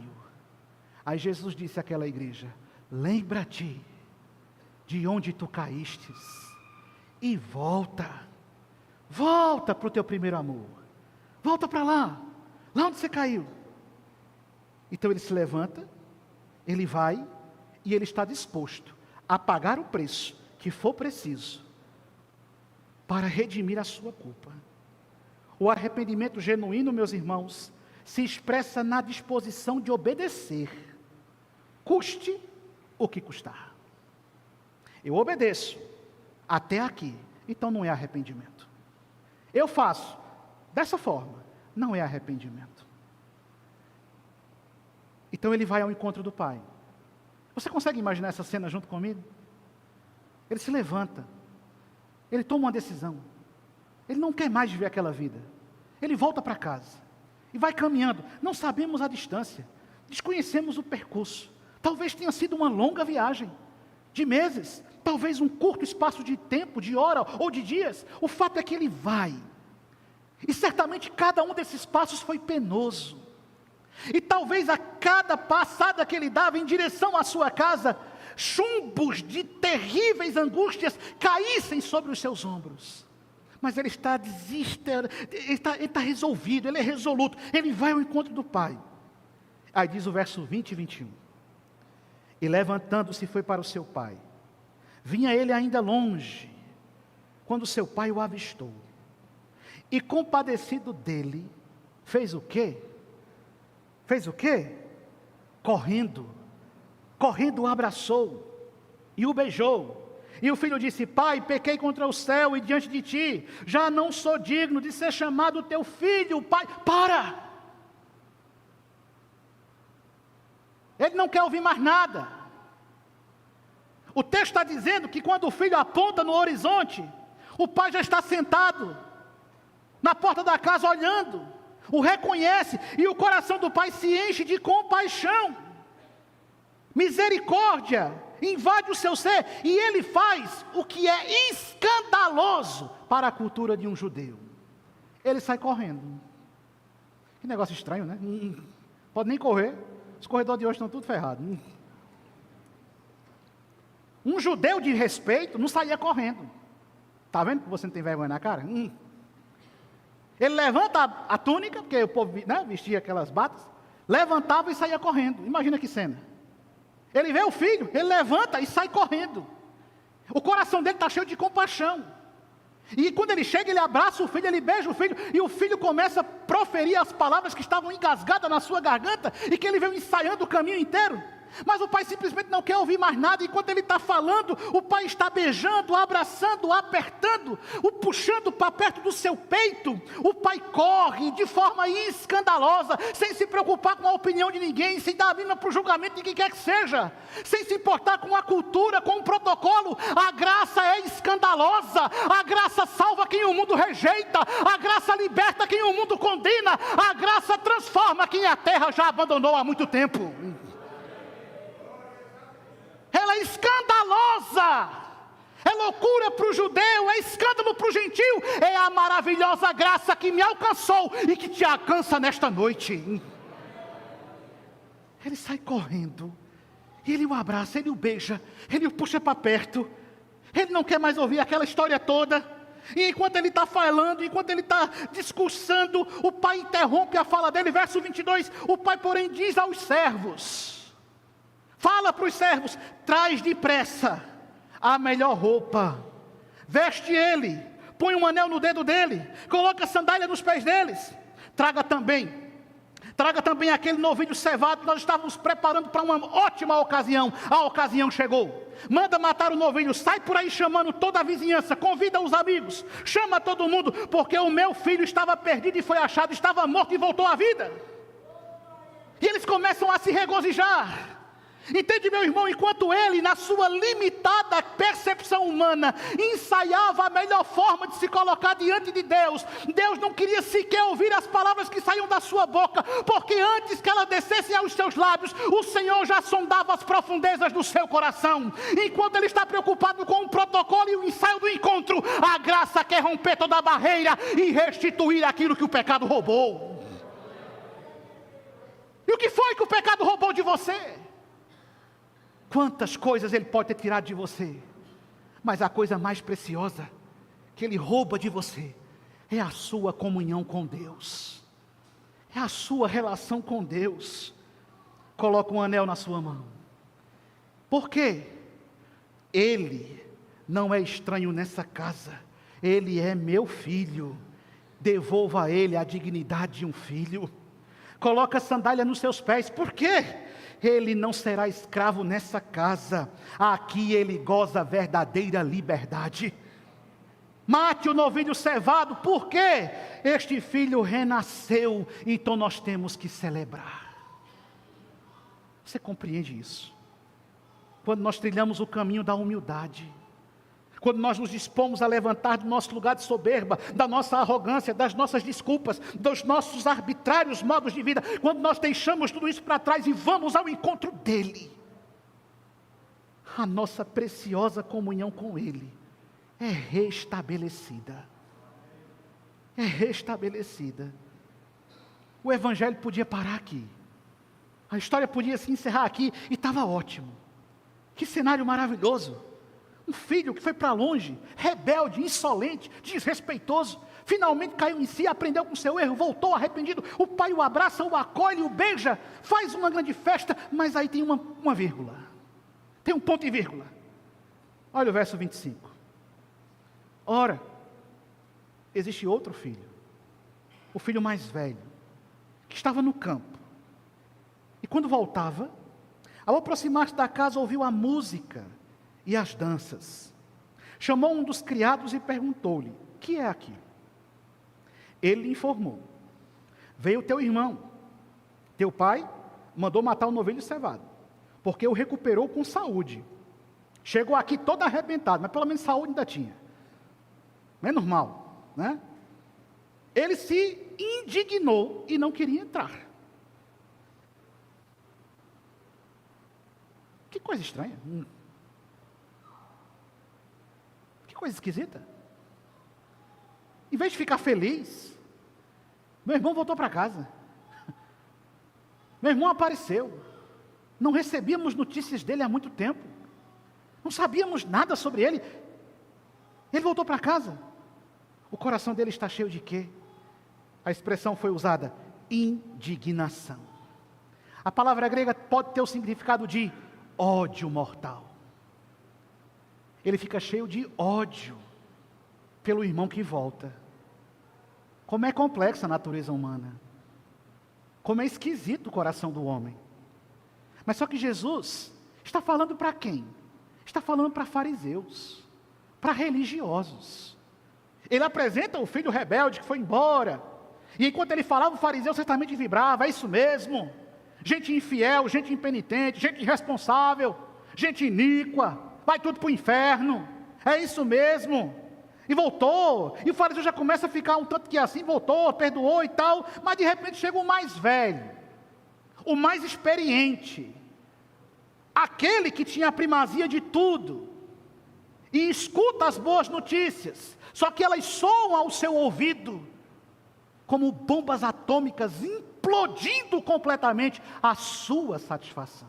Aí Jesus disse àquela igreja: lembra-te de onde tu caístes e volta para o teu primeiro amor, volta para lá onde você caiu. Então ele se levanta, ele vai e ele está disposto a pagar o preço que for preciso para redimir a sua culpa. O arrependimento genuíno, meus irmãos, se expressa na disposição de obedecer, custe o que custar. Eu obedeço até aqui, então não é arrependimento. Eu faço dessa forma, não é arrependimento. Então ele vai ao encontro do Pai. Você consegue imaginar essa cena junto comigo? Ele se levanta, ele toma uma decisão, ele não quer mais viver aquela vida, ele volta para casa, e vai caminhando, não sabemos a distância, desconhecemos o percurso, talvez tenha sido uma longa viagem, de meses, talvez um curto espaço de tempo, de hora ou de dias, o fato é que ele vai, e certamente cada um desses passos foi penoso, e talvez a cada passada que ele dava em direção à sua casa, chumbos de terríveis angústias caíssem sobre os seus ombros. Mas ele está desesperado, ele está resolvido, ele é resoluto, ele vai ao encontro do Pai. Aí diz o verso 20 e 21. E levantando-se foi para o seu pai. Vinha ele ainda longe, quando seu pai o avistou. E compadecido dele, fez o quê? Fez o quê? Correndo o abraçou e o beijou. E o filho disse: Pai, pequei contra o céu e diante de ti, já não sou digno de ser chamado teu filho. Pai, para! Ele não quer ouvir mais nada. O texto está dizendo que quando o filho aponta no horizonte, o pai já está sentado na porta da casa olhando, o reconhece, e o coração do pai se enche de compaixão. Misericórdia invade o seu ser, e ele faz o que é escandaloso para a cultura de um judeu. Ele sai correndo. Que negócio estranho, né? Pode nem correr. Os corredores de hoje estão tudo ferrados. Um judeu de respeito não saía correndo. Está vendo que você não tem vergonha na cara? Ele levanta a túnica, porque o povo vestia aquelas batas, levantava e saía correndo. Imagina que cena. Ele vê o filho, ele levanta e sai correndo. O coração dele está cheio de compaixão. E quando ele chega, ele abraça o filho, ele beija o filho, e o filho começa a proferir as palavras que estavam engasgadas na sua garganta, e que ele veio ensaiando o caminho inteiro. Mas o pai simplesmente não quer ouvir mais nada. Enquanto ele está falando, o pai está beijando, abraçando, apertando, o puxando para perto do seu peito. O pai corre de forma escandalosa, sem se preocupar com a opinião de ninguém, sem dar a mínima para o julgamento de quem quer que seja, sem se importar com a cultura, com o protocolo. A graça é escandalosa. A graça salva quem o mundo rejeita. A graça liberta quem o mundo condena. A graça transforma quem a terra já abandonou há muito tempo. Ela é escandalosa, é loucura para o judeu, é escândalo para o gentil, é a maravilhosa graça que me alcançou e que te alcança nesta noite. Ele sai correndo, ele o abraça, ele o beija, ele o puxa para perto, ele não quer mais ouvir aquela história toda. E enquanto ele está falando, enquanto ele está discursando, o pai interrompe a fala dele, verso 22, o pai porém diz aos servos, fala para os servos, traz depressa a melhor roupa, veste ele, põe um anel no dedo dele, coloca a sandália nos pés deles, traga também aquele novilho cevado que nós estávamos preparando para uma ótima ocasião. A ocasião chegou. Manda matar o novilho, sai por aí chamando toda a vizinhança, convida os amigos, chama todo mundo, porque o meu filho estava perdido e foi achado, estava morto e voltou à vida. E eles começam a se regozijar. Entende, meu irmão, enquanto ele, na sua limitada percepção humana, ensaiava a melhor forma de se colocar diante de Deus, Deus não queria sequer ouvir as palavras que saíam da sua boca, porque antes que ela descesse aos seus lábios, o Senhor já sondava as profundezas do seu coração. Enquanto ele está preocupado com o protocolo e o ensaio do encontro, a graça quer romper toda a barreira e restituir aquilo que o pecado roubou. E o que foi que o pecado roubou de você? Quantas coisas ele pode ter tirado de você, mas a coisa mais preciosa que ele rouba de você é a sua comunhão com Deus, é a sua relação com Deus. Coloca um anel na sua mão, porque ele não é estranho nessa casa, ele é meu filho, devolva a ele a dignidade de um filho. Coloca a sandália nos seus pés, por quê? Ele não será escravo nessa casa, aqui ele goza verdadeira liberdade. Mate o novilho cevado, porque este filho renasceu, então nós temos que celebrar. Você compreende isso? Quando nós trilhamos o caminho da humildade, quando nós nos dispomos a levantar do nosso lugar de soberba, da nossa arrogância, das nossas desculpas, dos nossos arbitrários modos de vida, quando nós deixamos tudo isso para trás e vamos ao encontro dele, a nossa preciosa comunhão com ele é restabelecida. É restabelecida. O evangelho podia parar aqui, a história podia se encerrar aqui e estava ótimo. Que cenário maravilhoso. Um filho que foi para longe, rebelde, insolente, desrespeitoso, finalmente caiu em si, aprendeu com seu erro, voltou arrependido, o pai o abraça, o acolhe, o beija, faz uma grande festa, mas aí tem uma vírgula, tem um ponto e vírgula. Olha o verso 25. Ora, existe outro filho, o filho mais velho, que estava no campo, e quando voltava, ao aproximar-se da casa, ouviu a música e as danças. Chamou um dos criados e perguntou-lhe: que é aquilo? Ele lhe informou: veio teu irmão, teu pai mandou matar o novilho cevado, porque o recuperou com saúde. Chegou aqui todo arrebentado, mas pelo menos saúde ainda tinha. Não é normal, né? Ele se indignou e não queria entrar. Que coisa estranha. Coisa esquisita. Em vez de ficar feliz, meu irmão voltou para casa. Meu irmão apareceu. Não recebíamos notícias dele há muito tempo. Não sabíamos nada sobre ele. Ele voltou para casa. O coração dele está cheio de quê? A expressão foi usada: indignação. A palavra grega pode ter o significado de ódio mortal. Ele fica cheio de ódio pelo irmão que volta. Como é complexa a natureza humana. Como é esquisito o coração do homem. Mas só que Jesus está falando para quem? Está falando para fariseus, para religiosos. Ele apresenta o filho rebelde que foi embora. E enquanto ele falava, o fariseu certamente vibrava: é isso mesmo. Gente infiel, gente impenitente, gente irresponsável, gente iníqua, vai tudo para o inferno. É isso mesmo. E voltou. E o fariseu já começa a ficar um tanto que assim, voltou, perdoou e tal. Mas de repente chega o mais velho, o mais experiente, aquele que tinha a primazia de tudo, e escuta as boas notícias, só que elas soam ao seu ouvido como bombas atômicas, implodindo completamente a sua satisfação.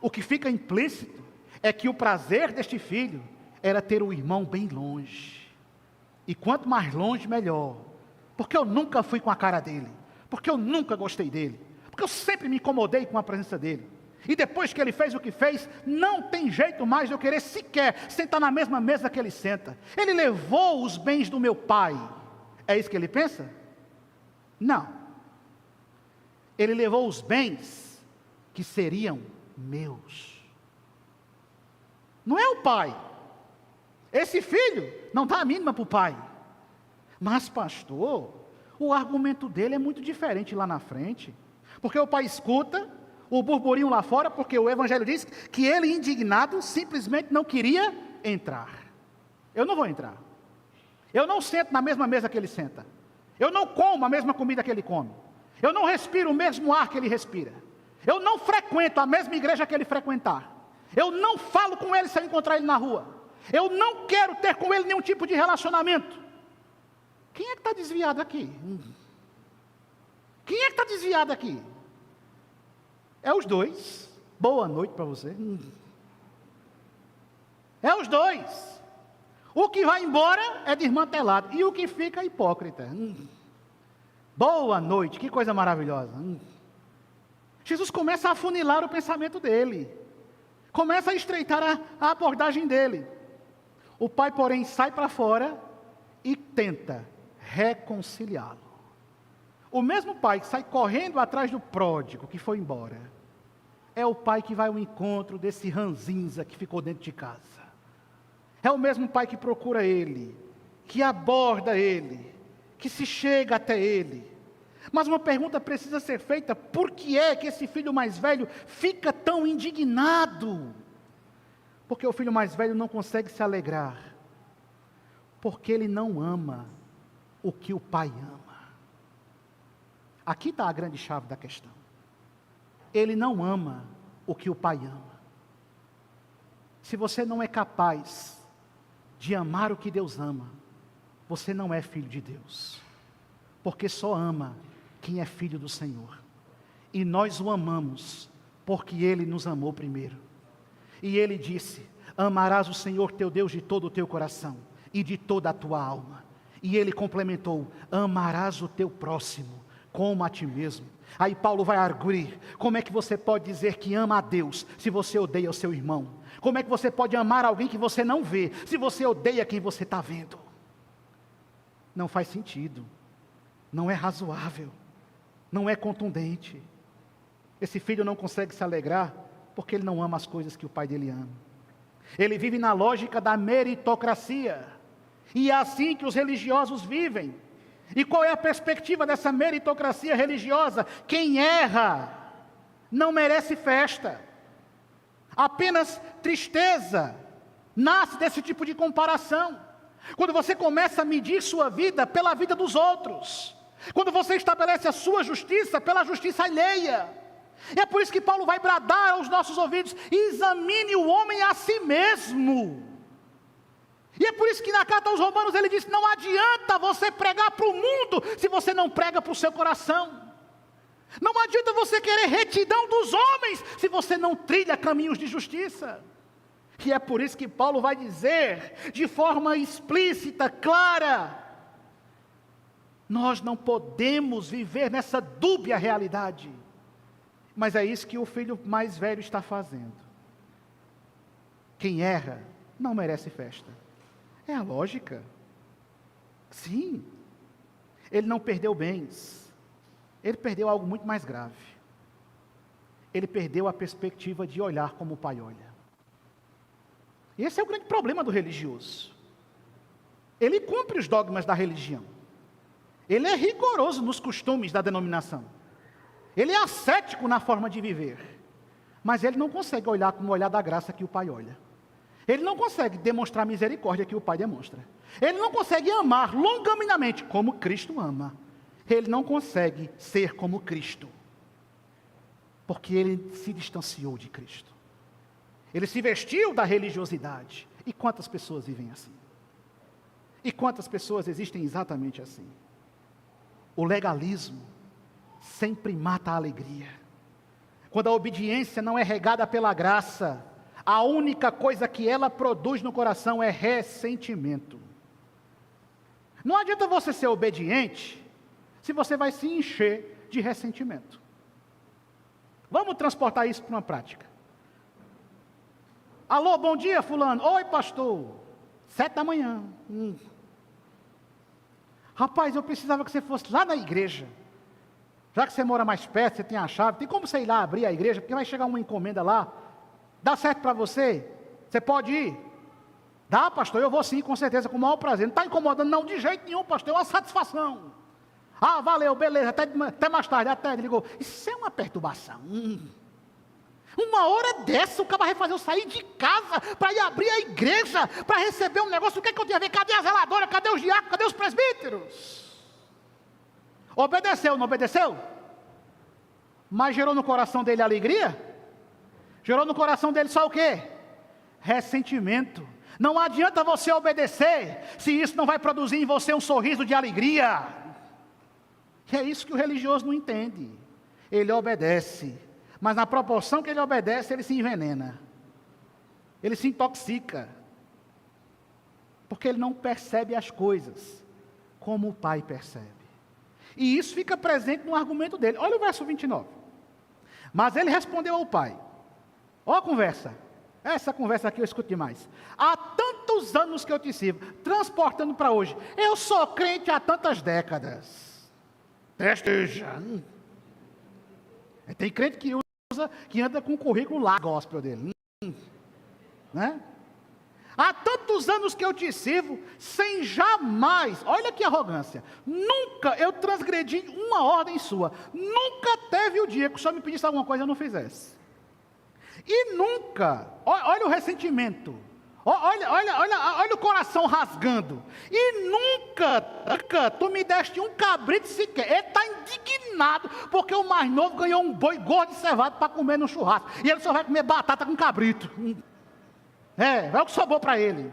O que fica implícito é que o prazer deste filho era ter o irmão bem longe, e quanto mais longe melhor, porque eu nunca fui com a cara dele, porque eu nunca gostei dele, porque eu sempre me incomodei com a presença dele. E depois que ele fez o que fez, não tem jeito mais de eu querer sequer sentar na mesma mesa que ele senta. Ele levou os bens do meu pai. É isso que ele pensa? Não. Ele levou os bens que seriam meus. Não é o pai. Esse filho não dá a mínima para o pai. Mas, pastor, o argumento dele é muito diferente lá na frente. Porque o pai escuta o burburinho lá fora, porque o evangelho diz que ele, indignado, simplesmente não queria entrar. Eu não vou entrar. Eu não sento na mesma mesa que ele senta. Eu não como a mesma comida que ele come. Eu não respiro o mesmo ar que ele respira. Eu não frequento a mesma igreja que ele frequentar. Eu não falo com ele se eu encontrar ele na rua. Eu não quero ter com ele nenhum tipo de relacionamento. Quem é que está desviado aqui? Quem é que está desviado aqui? É os dois. Boa noite para você. É os dois. O que vai embora é desmantelado, e o que fica é hipócrita. Boa noite, que coisa maravilhosa. Jesus começa a afunilar o pensamento dele, começa a estreitar a abordagem dele. O pai, porém, sai para fora e tenta reconciliá-lo. O mesmo pai que sai correndo atrás do pródigo que foi embora, é o pai que vai ao encontro desse ranzinza que ficou dentro de casa. É o mesmo pai que procura ele, que aborda ele, que se chega até ele. Mas uma pergunta precisa ser feita: por que é que esse filho mais velho fica tão indignado? Porque o filho mais velho não consegue se alegrar, porque ele não ama o que o pai ama. Aqui está a grande chave da questão. Ele não ama o que o pai ama. Se você não é capaz de amar o que Deus ama, você não é filho de Deus, porque só ama quem é filho do Senhor, e nós o amamos, porque Ele nos amou primeiro, e Ele disse: amarás o Senhor teu Deus de todo o teu coração, e de toda a tua alma, e Ele complementou: amarás o teu próximo, como a ti mesmo. Aí Paulo vai arguir: como é que você pode dizer que ama a Deus, se você odeia o seu irmão? Como é que você pode amar alguém que você não vê, se você odeia quem você está vendo? Não faz sentido, não é razoável, não é contundente. Esse filho não consegue se alegrar, porque ele não ama as coisas que o pai dele ama. Ele vive na lógica da meritocracia, e é assim que os religiosos vivem. E qual é a perspectiva dessa meritocracia religiosa? Quem erra não merece festa. Apenas tristeza nasce desse tipo de comparação. Quando você começa a medir sua vida pela vida dos outros, quando você estabelece a sua justiça pela justiça alheia. É por isso que Paulo vai bradar aos nossos ouvidos: examine o homem a si mesmo. E é por isso que na carta aos Romanos ele diz: não adianta você pregar para o mundo se você não prega para o seu coração. Não adianta você querer retidão dos homens se você não trilha caminhos de justiça. E é por isso que Paulo vai dizer de forma explícita, clara: nós não podemos viver nessa dúbia realidade. Mas é isso que o filho mais velho está fazendo. Quem erra não merece festa. É a lógica. Sim. Ele não perdeu bens. Ele perdeu algo muito mais grave. ele perdeu a perspectiva de olhar como o Pai olha. E esse é o grande problema do religioso. Ele cumpre os dogmas da religião. Ele é rigoroso nos costumes da denominação. Ele é ascético na forma de viver. Mas ele não consegue olhar como o olhar da graça que o Pai olha. Ele não consegue demonstrar a misericórdia que o Pai demonstra. Ele não consegue amar longanimamente como Cristo ama. Ele não consegue ser como Cristo. Porque ele se distanciou de Cristo. Ele se vestiu da religiosidade. E quantas pessoas vivem assim? E quantas pessoas existem exatamente assim? O legalismo sempre mata a alegria. Quando a obediência não é regada pela graça, a única coisa que ela produz no coração é ressentimento. Não adianta você ser obediente se você vai se encher de ressentimento. Vamos transportar isso para uma prática. Alô, bom dia, fulano. Oi, pastor. 7 da manhã. Rapaz, eu precisava que você fosse lá na igreja. Já que você mora mais perto, você tem a chave, tem como você ir lá abrir a igreja, porque vai chegar uma encomenda lá. Dá certo para você? Você pode ir? Dá, pastor, eu vou sim, com certeza, com o maior prazer. Não está incomodando não, de jeito nenhum, pastor, é uma satisfação. Ah, valeu, beleza, até mais tarde, até, ele ligou. Isso é uma perturbação. Uma hora dessa, o cara vai fazer eu sair de casa para ir abrir a igreja, para receber um negócio. O que é que eu tinha a ver? Cadê a zeladora? Cadê os diáconos? Cadê os presbíteros? Obedeceu, não obedeceu? Mas gerou no coração dele alegria? Gerou no coração dele só o quê? Ressentimento. Não adianta você obedecer, se isso não vai produzir em você um sorriso de alegria. E é isso que o religioso não entende. Ele obedece, mas na proporção que ele obedece, ele se envenena. Ele se intoxica. Porque ele não percebe as coisas como o Pai percebe. E isso fica presente no argumento dele. Olha o verso 29. Mas ele respondeu ao pai. Olha a conversa. Essa conversa aqui eu escuto demais. Há tantos anos que eu te sirvo, transportando para hoje. Eu sou crente há tantas décadas. Testeja. Tem crente que anda com o currículo lá, gospel dele. Né? Há tantos anos que eu te sirvo, sem jamais, olha que arrogância, nunca eu transgredi uma ordem sua, nunca teve o dia que o Senhor me pedisse alguma coisa e eu não fizesse. E nunca, olha o ressentimento, olha o coração rasgando, e nunca tu me deste um cabrito sequer. Ele está indignado, porque o mais novo ganhou um boi gordo e cevado para comer no churrasco, e ele só vai comer batata com cabrito. É o que sobrou para ele.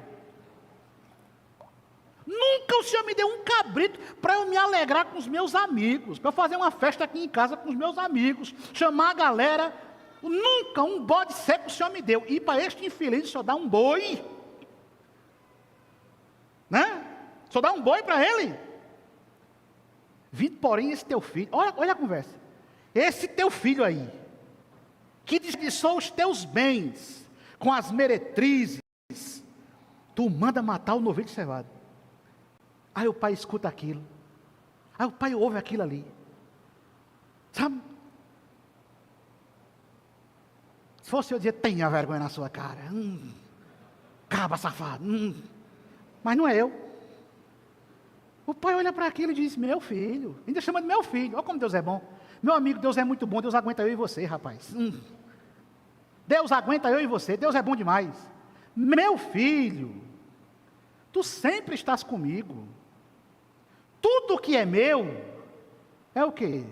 Nunca o Senhor me deu um cabrito para eu me alegrar com os meus amigos, para eu fazer uma festa aqui em casa com os meus amigos, chamar a galera. Nunca um bode seco o Senhor me deu. E para este infeliz o Senhor dá um boi. Né? O Senhor dá um boi para ele. Vindo, porém, esse teu filho, olha a conversa. Esse teu filho aí, que desdiçou os teus bens com as meretrizes, tu manda matar o novilho cevado. Aí o pai escuta aquilo. Aí o pai ouve aquilo ali. Sabe? Se fosse eu dizer, tenha vergonha na sua cara. Caba safado. Mas não é eu. O pai olha para aquilo e diz, meu filho. Ainda chama de meu filho. Olha como Deus é bom. Meu amigo, Deus é muito bom. Deus aguenta eu e você, rapaz. Deus aguenta eu e você, Deus é bom demais. Meu filho, tu sempre estás comigo. Tudo que é meu, é o quê?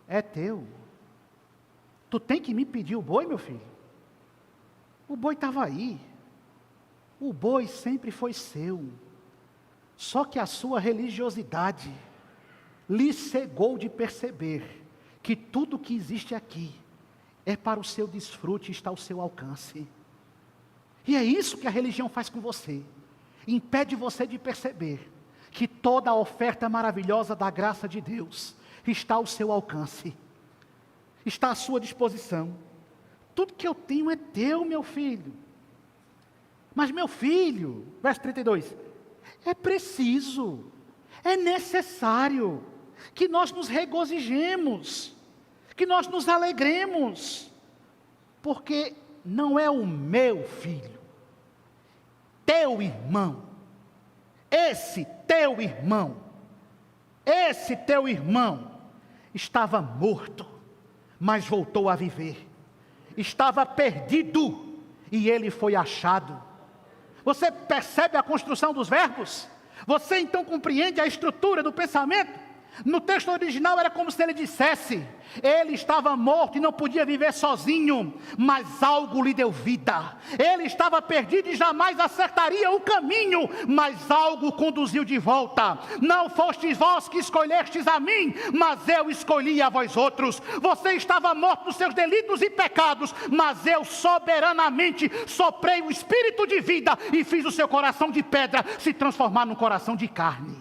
É teu. Tu tem que me pedir o boi, meu filho. O boi estava aí. O boi sempre foi seu. Só que a sua religiosidade lhe cegou de perceber que tudo que existe aqui é para o seu desfrute, está ao seu alcance. E é isso que a religião faz com você. Impede você de perceber que toda a oferta maravilhosa da graça de Deus está ao seu alcance. Está à sua disposição. Tudo que eu tenho é teu, meu filho. Mas meu filho, verso 32, é preciso, é necessário que nós nos regozijemos que nós nos alegremos, porque não é o meu filho, teu irmão, esse teu irmão estava morto, mas voltou a viver, estava perdido e ele foi achado. Você percebe a construção dos verbos? Você então compreende a estrutura do pensamento? No texto original era como se ele dissesse: ele estava morto e não podia viver sozinho, mas algo lhe deu vida. Ele estava perdido e jamais acertaria o caminho, mas algo o conduziu de volta. Não fostes vós que escolhestes a mim, mas eu escolhi a vós outros. Você estava morto nos seus delitos e pecados, mas eu soberanamente soprei o espírito de vida e fiz o seu coração de pedra se transformar num coração de carne.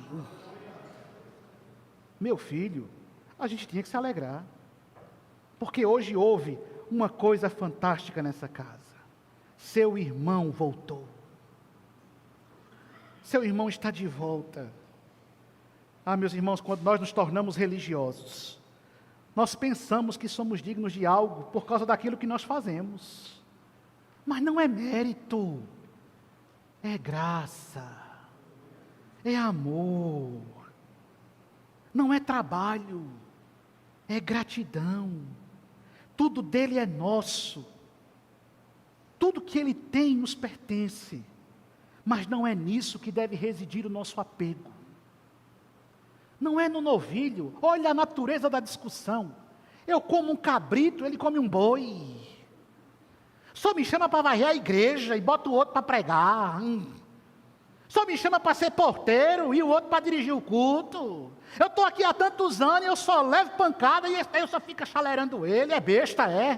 Meu filho, a gente tinha que se alegrar, porque hoje houve uma coisa fantástica nessa casa. Seu irmão voltou. Seu irmão está de volta. Ah, meus irmãos, quando nós nos tornamos religiosos, nós pensamos que somos dignos de algo por causa daquilo que nós fazemos. Mas não é mérito, é graça, é amor. Não é trabalho, é gratidão. Tudo dele é nosso. Tudo que ele tem nos pertence. Mas não é nisso que deve residir o nosso apego. Não é no novilho. Olha a natureza da discussão. Eu como um cabrito, ele come um boi. Só me chama para varrer a igreja e bota o outro para pregar. Só me chama para ser porteiro e o outro para dirigir o culto. Eu estou aqui há tantos anos e eu só levo pancada e eu só fico chalerando ele. É besta, é.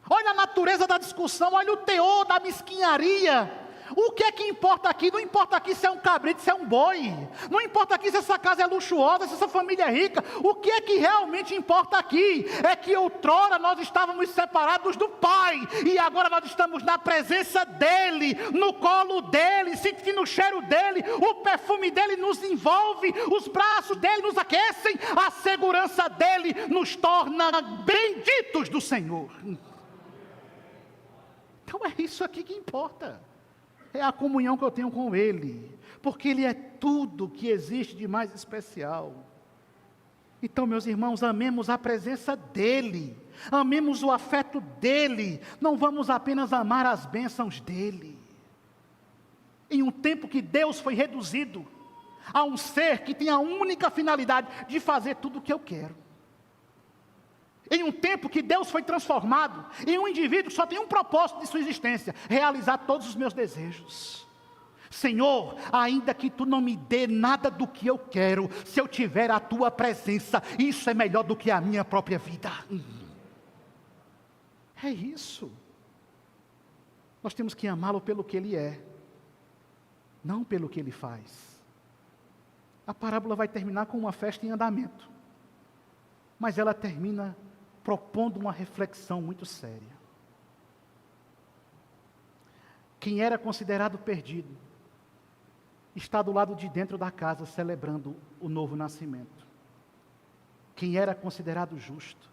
Olha a natureza da discussão, olha o teor da mesquinharia. O que é que importa aqui? Não importa aqui se é um cabrito, se é um boi. Não importa aqui se essa casa é luxuosa, se essa família é rica. O que é que realmente importa aqui? É que outrora nós estávamos separados do Pai. E agora nós estamos na presença dEle, no colo dEle, sentindo o cheiro dEle. O perfume dEle nos envolve, os braços dEle nos aquecem. A segurança dEle nos torna benditos do Senhor. Então é isso aqui que importa. É a comunhão que eu tenho com Ele, porque Ele é tudo que existe de mais especial. Então, meus irmãos, amemos a presença dEle, amemos o afeto dEle, não vamos apenas amar as bênçãos dEle. Em um tempo que Deus foi reduzido a um ser que tem a única finalidade de fazer tudo o que eu quero. Em um tempo que Deus foi transformado em um indivíduo que só tem um propósito de sua existência: realizar todos os meus desejos. Senhor, ainda que Tu não me dê nada do que eu quero, se eu tiver a Tua presença, isso é melhor do que a minha própria vida. É isso. Nós temos que amá-lo pelo que Ele é, não pelo que Ele faz. A parábola vai terminar com uma festa em andamento, mas ela termina propondo uma reflexão muito séria. Quem era considerado perdido está do lado de dentro da casa celebrando o novo nascimento. Quem era considerado justo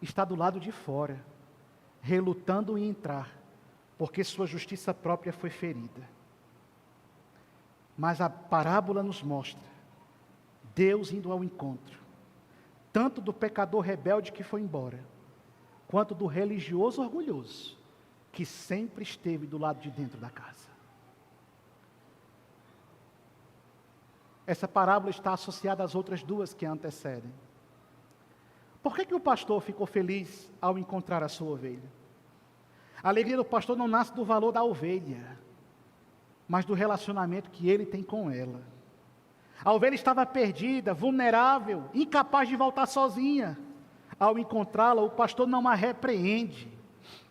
está do lado de fora, relutando em entrar, porque sua justiça própria foi ferida. Mas a parábola nos mostra Deus indo ao encontro, tanto do pecador rebelde que foi embora, quanto do religioso orgulhoso, que sempre esteve do lado de dentro da casa. Essa parábola está associada às outras duas que a antecedem. Por que o pastor ficou feliz ao encontrar a sua ovelha? A alegria do pastor não nasce do valor da ovelha, mas do relacionamento que ele tem com ela. A ovelha estava perdida, vulnerável, incapaz de voltar sozinha. Ao encontrá-la, o pastor não a repreende,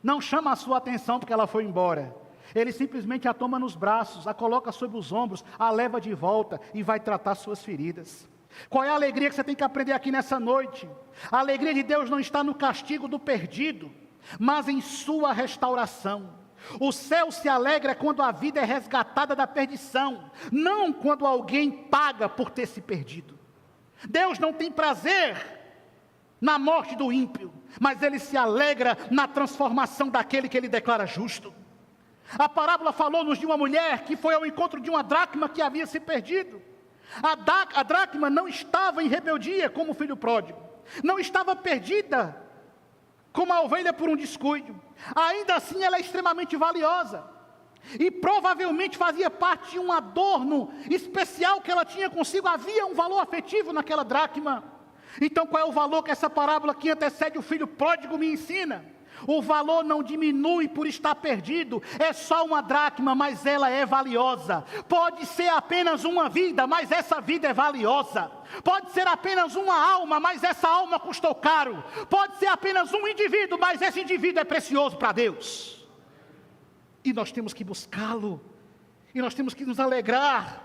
não chama a sua atenção porque ela foi embora. Ele simplesmente a toma nos braços, a coloca sobre os ombros, a leva de volta e vai tratar suas feridas. Qual é a alegria que você tem que aprender aqui nessa noite? A alegria de Deus não está no castigo do perdido, mas em sua restauração. O céu se alegra quando a vida é resgatada da perdição, não quando alguém paga por ter se perdido. Deus não tem prazer na morte do ímpio, mas ele se alegra na transformação daquele que ele declara justo. A parábola falou-nos de uma mulher que foi ao encontro de uma dracma que havia se perdido. A dracma não estava em rebeldia como o filho pródigo, não estava perdida como a ovelha por um descuido. Ainda assim ela é extremamente valiosa, e provavelmente fazia parte de um adorno especial que ela tinha consigo. Havia um valor afetivo naquela dracma. Então qual é o valor que essa parábola que antecede o filho pródigo me ensina? O valor não diminui por estar perdido. É só uma dracma, mas ela é valiosa. Pode ser apenas uma vida, mas essa vida é valiosa. Pode ser apenas uma alma, mas essa alma custou caro. Pode ser apenas um indivíduo, mas esse indivíduo é precioso para Deus. E nós temos que buscá-lo. E nós temos que nos alegrar.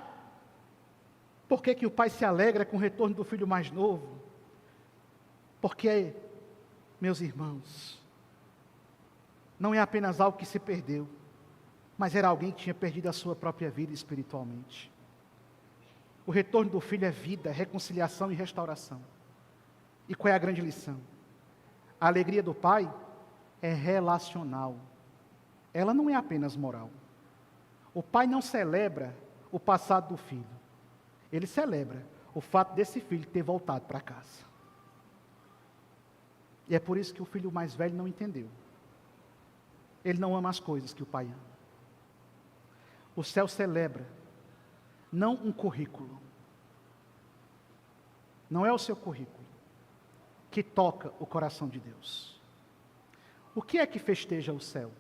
Por que o pai se alegra com o retorno do filho mais novo? Porque, meus irmãos, não é apenas algo que se perdeu, mas era alguém que tinha perdido a sua própria vida espiritualmente. O retorno do filho é vida, reconciliação e restauração. E qual é a grande lição? A alegria do pai é relacional. Ela não é apenas moral. O pai não celebra o passado do filho. Ele celebra o fato desse filho ter voltado para casa. E é por isso que o filho mais velho não entendeu. Ele não ama as coisas que o pai ama. O céu celebra, não um currículo. Não é o seu currículo que toca o coração de Deus. O que é que festeja o céu?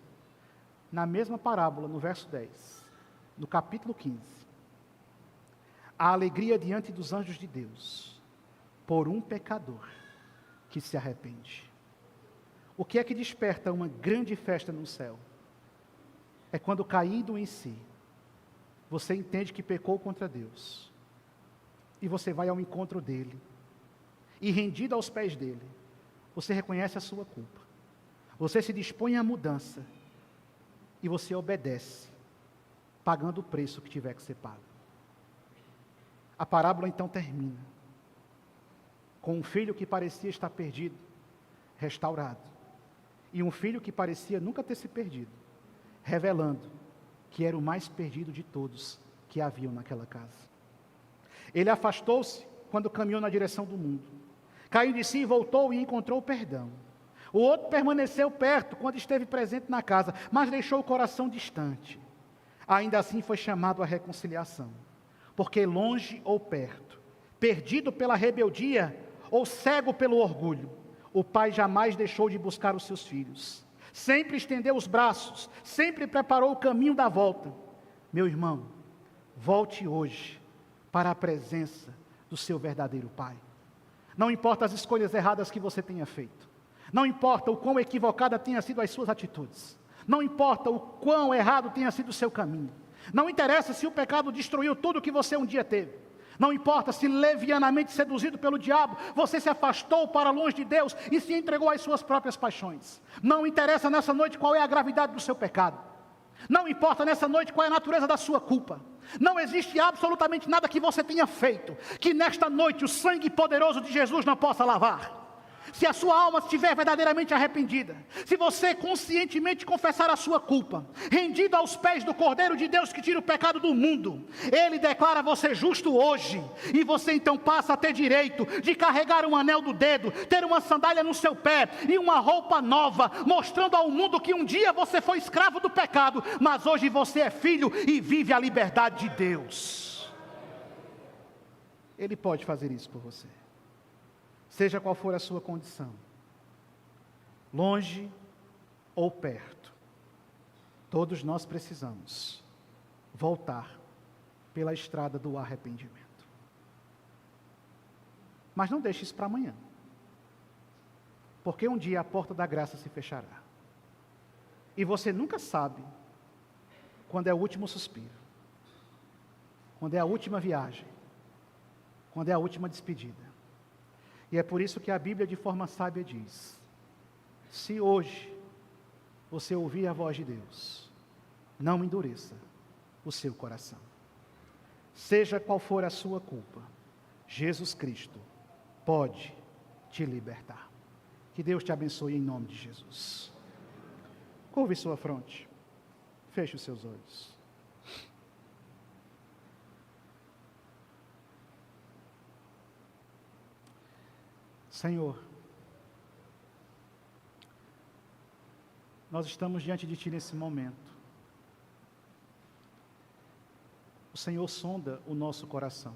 Na mesma parábola, no verso 10, no capítulo 15. A alegria diante dos anjos de Deus, por um pecador que se arrepende. O que é que desperta uma grande festa no céu? É quando, caído em si, você entende que pecou contra Deus, e você vai ao encontro dele, e rendido aos pés dele, você reconhece a sua culpa, você se dispõe à mudança, e você obedece, pagando o preço que tiver que ser pago. A parábola então termina com um filho que parecia estar perdido, restaurado, e um filho que parecia nunca ter se perdido, revelando que era o mais perdido de todos que haviam naquela casa. Ele afastou-se quando caminhou na direção do mundo, caiu de si e voltou e encontrou perdão. O outro permaneceu perto quando esteve presente na casa, mas deixou o coração distante. Ainda assim foi chamado à reconciliação, porque longe ou perto, perdido pela rebeldia ou cego pelo orgulho, o pai jamais deixou de buscar os seus filhos. Sempre estendeu os braços, sempre preparou o caminho da volta. Meu irmão, volte hoje para a presença do seu verdadeiro pai. Não importa as escolhas erradas que você tenha feito. Não importa o quão equivocada tenha sido as suas atitudes. Não importa o quão errado tenha sido o seu caminho. Não interessa se o pecado destruiu tudo que você um dia teve. Não importa se levianamente seduzido pelo diabo, você se afastou para longe de Deus e se entregou às suas próprias paixões. Não interessa nessa noite qual é a gravidade do seu pecado. Não importa nessa noite qual é a natureza da sua culpa. Não existe absolutamente nada que você tenha feito que nesta noite o sangue poderoso de Jesus não possa lavar. Se a sua alma estiver verdadeiramente arrependida, se você conscientemente confessar a sua culpa, rendido aos pés do Cordeiro de Deus que tira o pecado do mundo, Ele declara você justo hoje, e você então passa a ter direito de carregar um anel do dedo, ter uma sandália no seu pé e uma roupa nova, mostrando ao mundo que um dia você foi escravo do pecado, mas hoje você é filho e vive a liberdade de Deus. Ele pode fazer isso por você. Seja qual for a sua condição, longe ou perto, todos nós precisamos voltar pela estrada do arrependimento. Mas não deixe isso para amanhã, porque um dia a porta da graça se fechará, e você nunca sabe quando é o último suspiro, quando é a última viagem, quando é a última despedida. E é por isso que a Bíblia de forma sábia diz: se hoje você ouvir a voz de Deus, não endureça o seu coração. Seja qual for a sua culpa, Jesus Cristo pode te libertar. Que Deus te abençoe em nome de Jesus. Curve sua fronte. Feche os seus olhos. Senhor, nós estamos diante de Ti nesse momento. O Senhor sonda o nosso coração.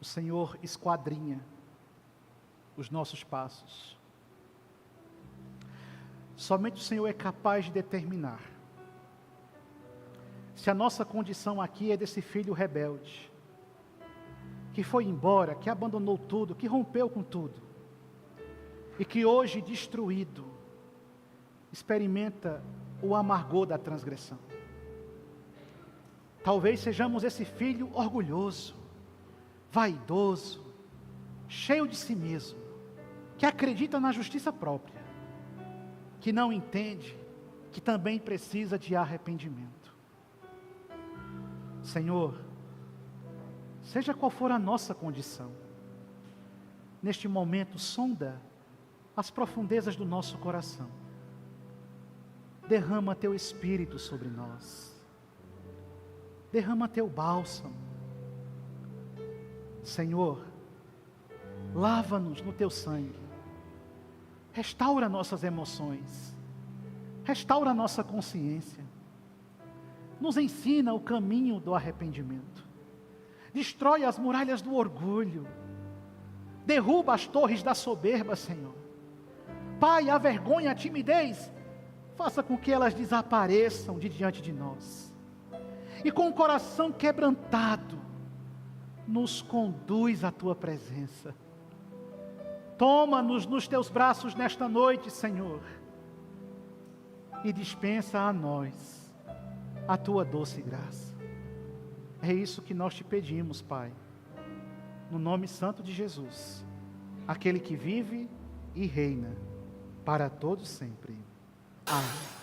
O Senhor esquadrinha os nossos passos. Somente o Senhor é capaz de determinar se a nossa condição aqui é desse filho rebelde, que foi embora, que abandonou tudo, que rompeu com tudo, e que hoje, destruído, experimenta o amargor da transgressão. Talvez sejamos esse filho orgulhoso, vaidoso, cheio de si mesmo, que acredita na justiça própria, que não entende que também precisa de arrependimento. Senhor, seja qual for a nossa condição, neste momento sonda as profundezas do nosso coração. Derrama Teu Espírito sobre nós. Derrama Teu bálsamo. Senhor, lava-nos no Teu sangue. Restaura nossas emoções. Restaura nossa consciência. Nos ensina o caminho do arrependimento. Destrói as muralhas do orgulho. Derruba as torres da soberba, Senhor. Pai, a vergonha, a timidez, faça com que elas desapareçam de diante de nós. E com o coração quebrantado, nos conduz à Tua presença. Toma-nos nos Teus braços nesta noite, Senhor, e dispensa a nós a Tua doce graça. É isso que nós te pedimos, Pai, no nome santo de Jesus, aquele que vive e reina para todos sempre. Amém.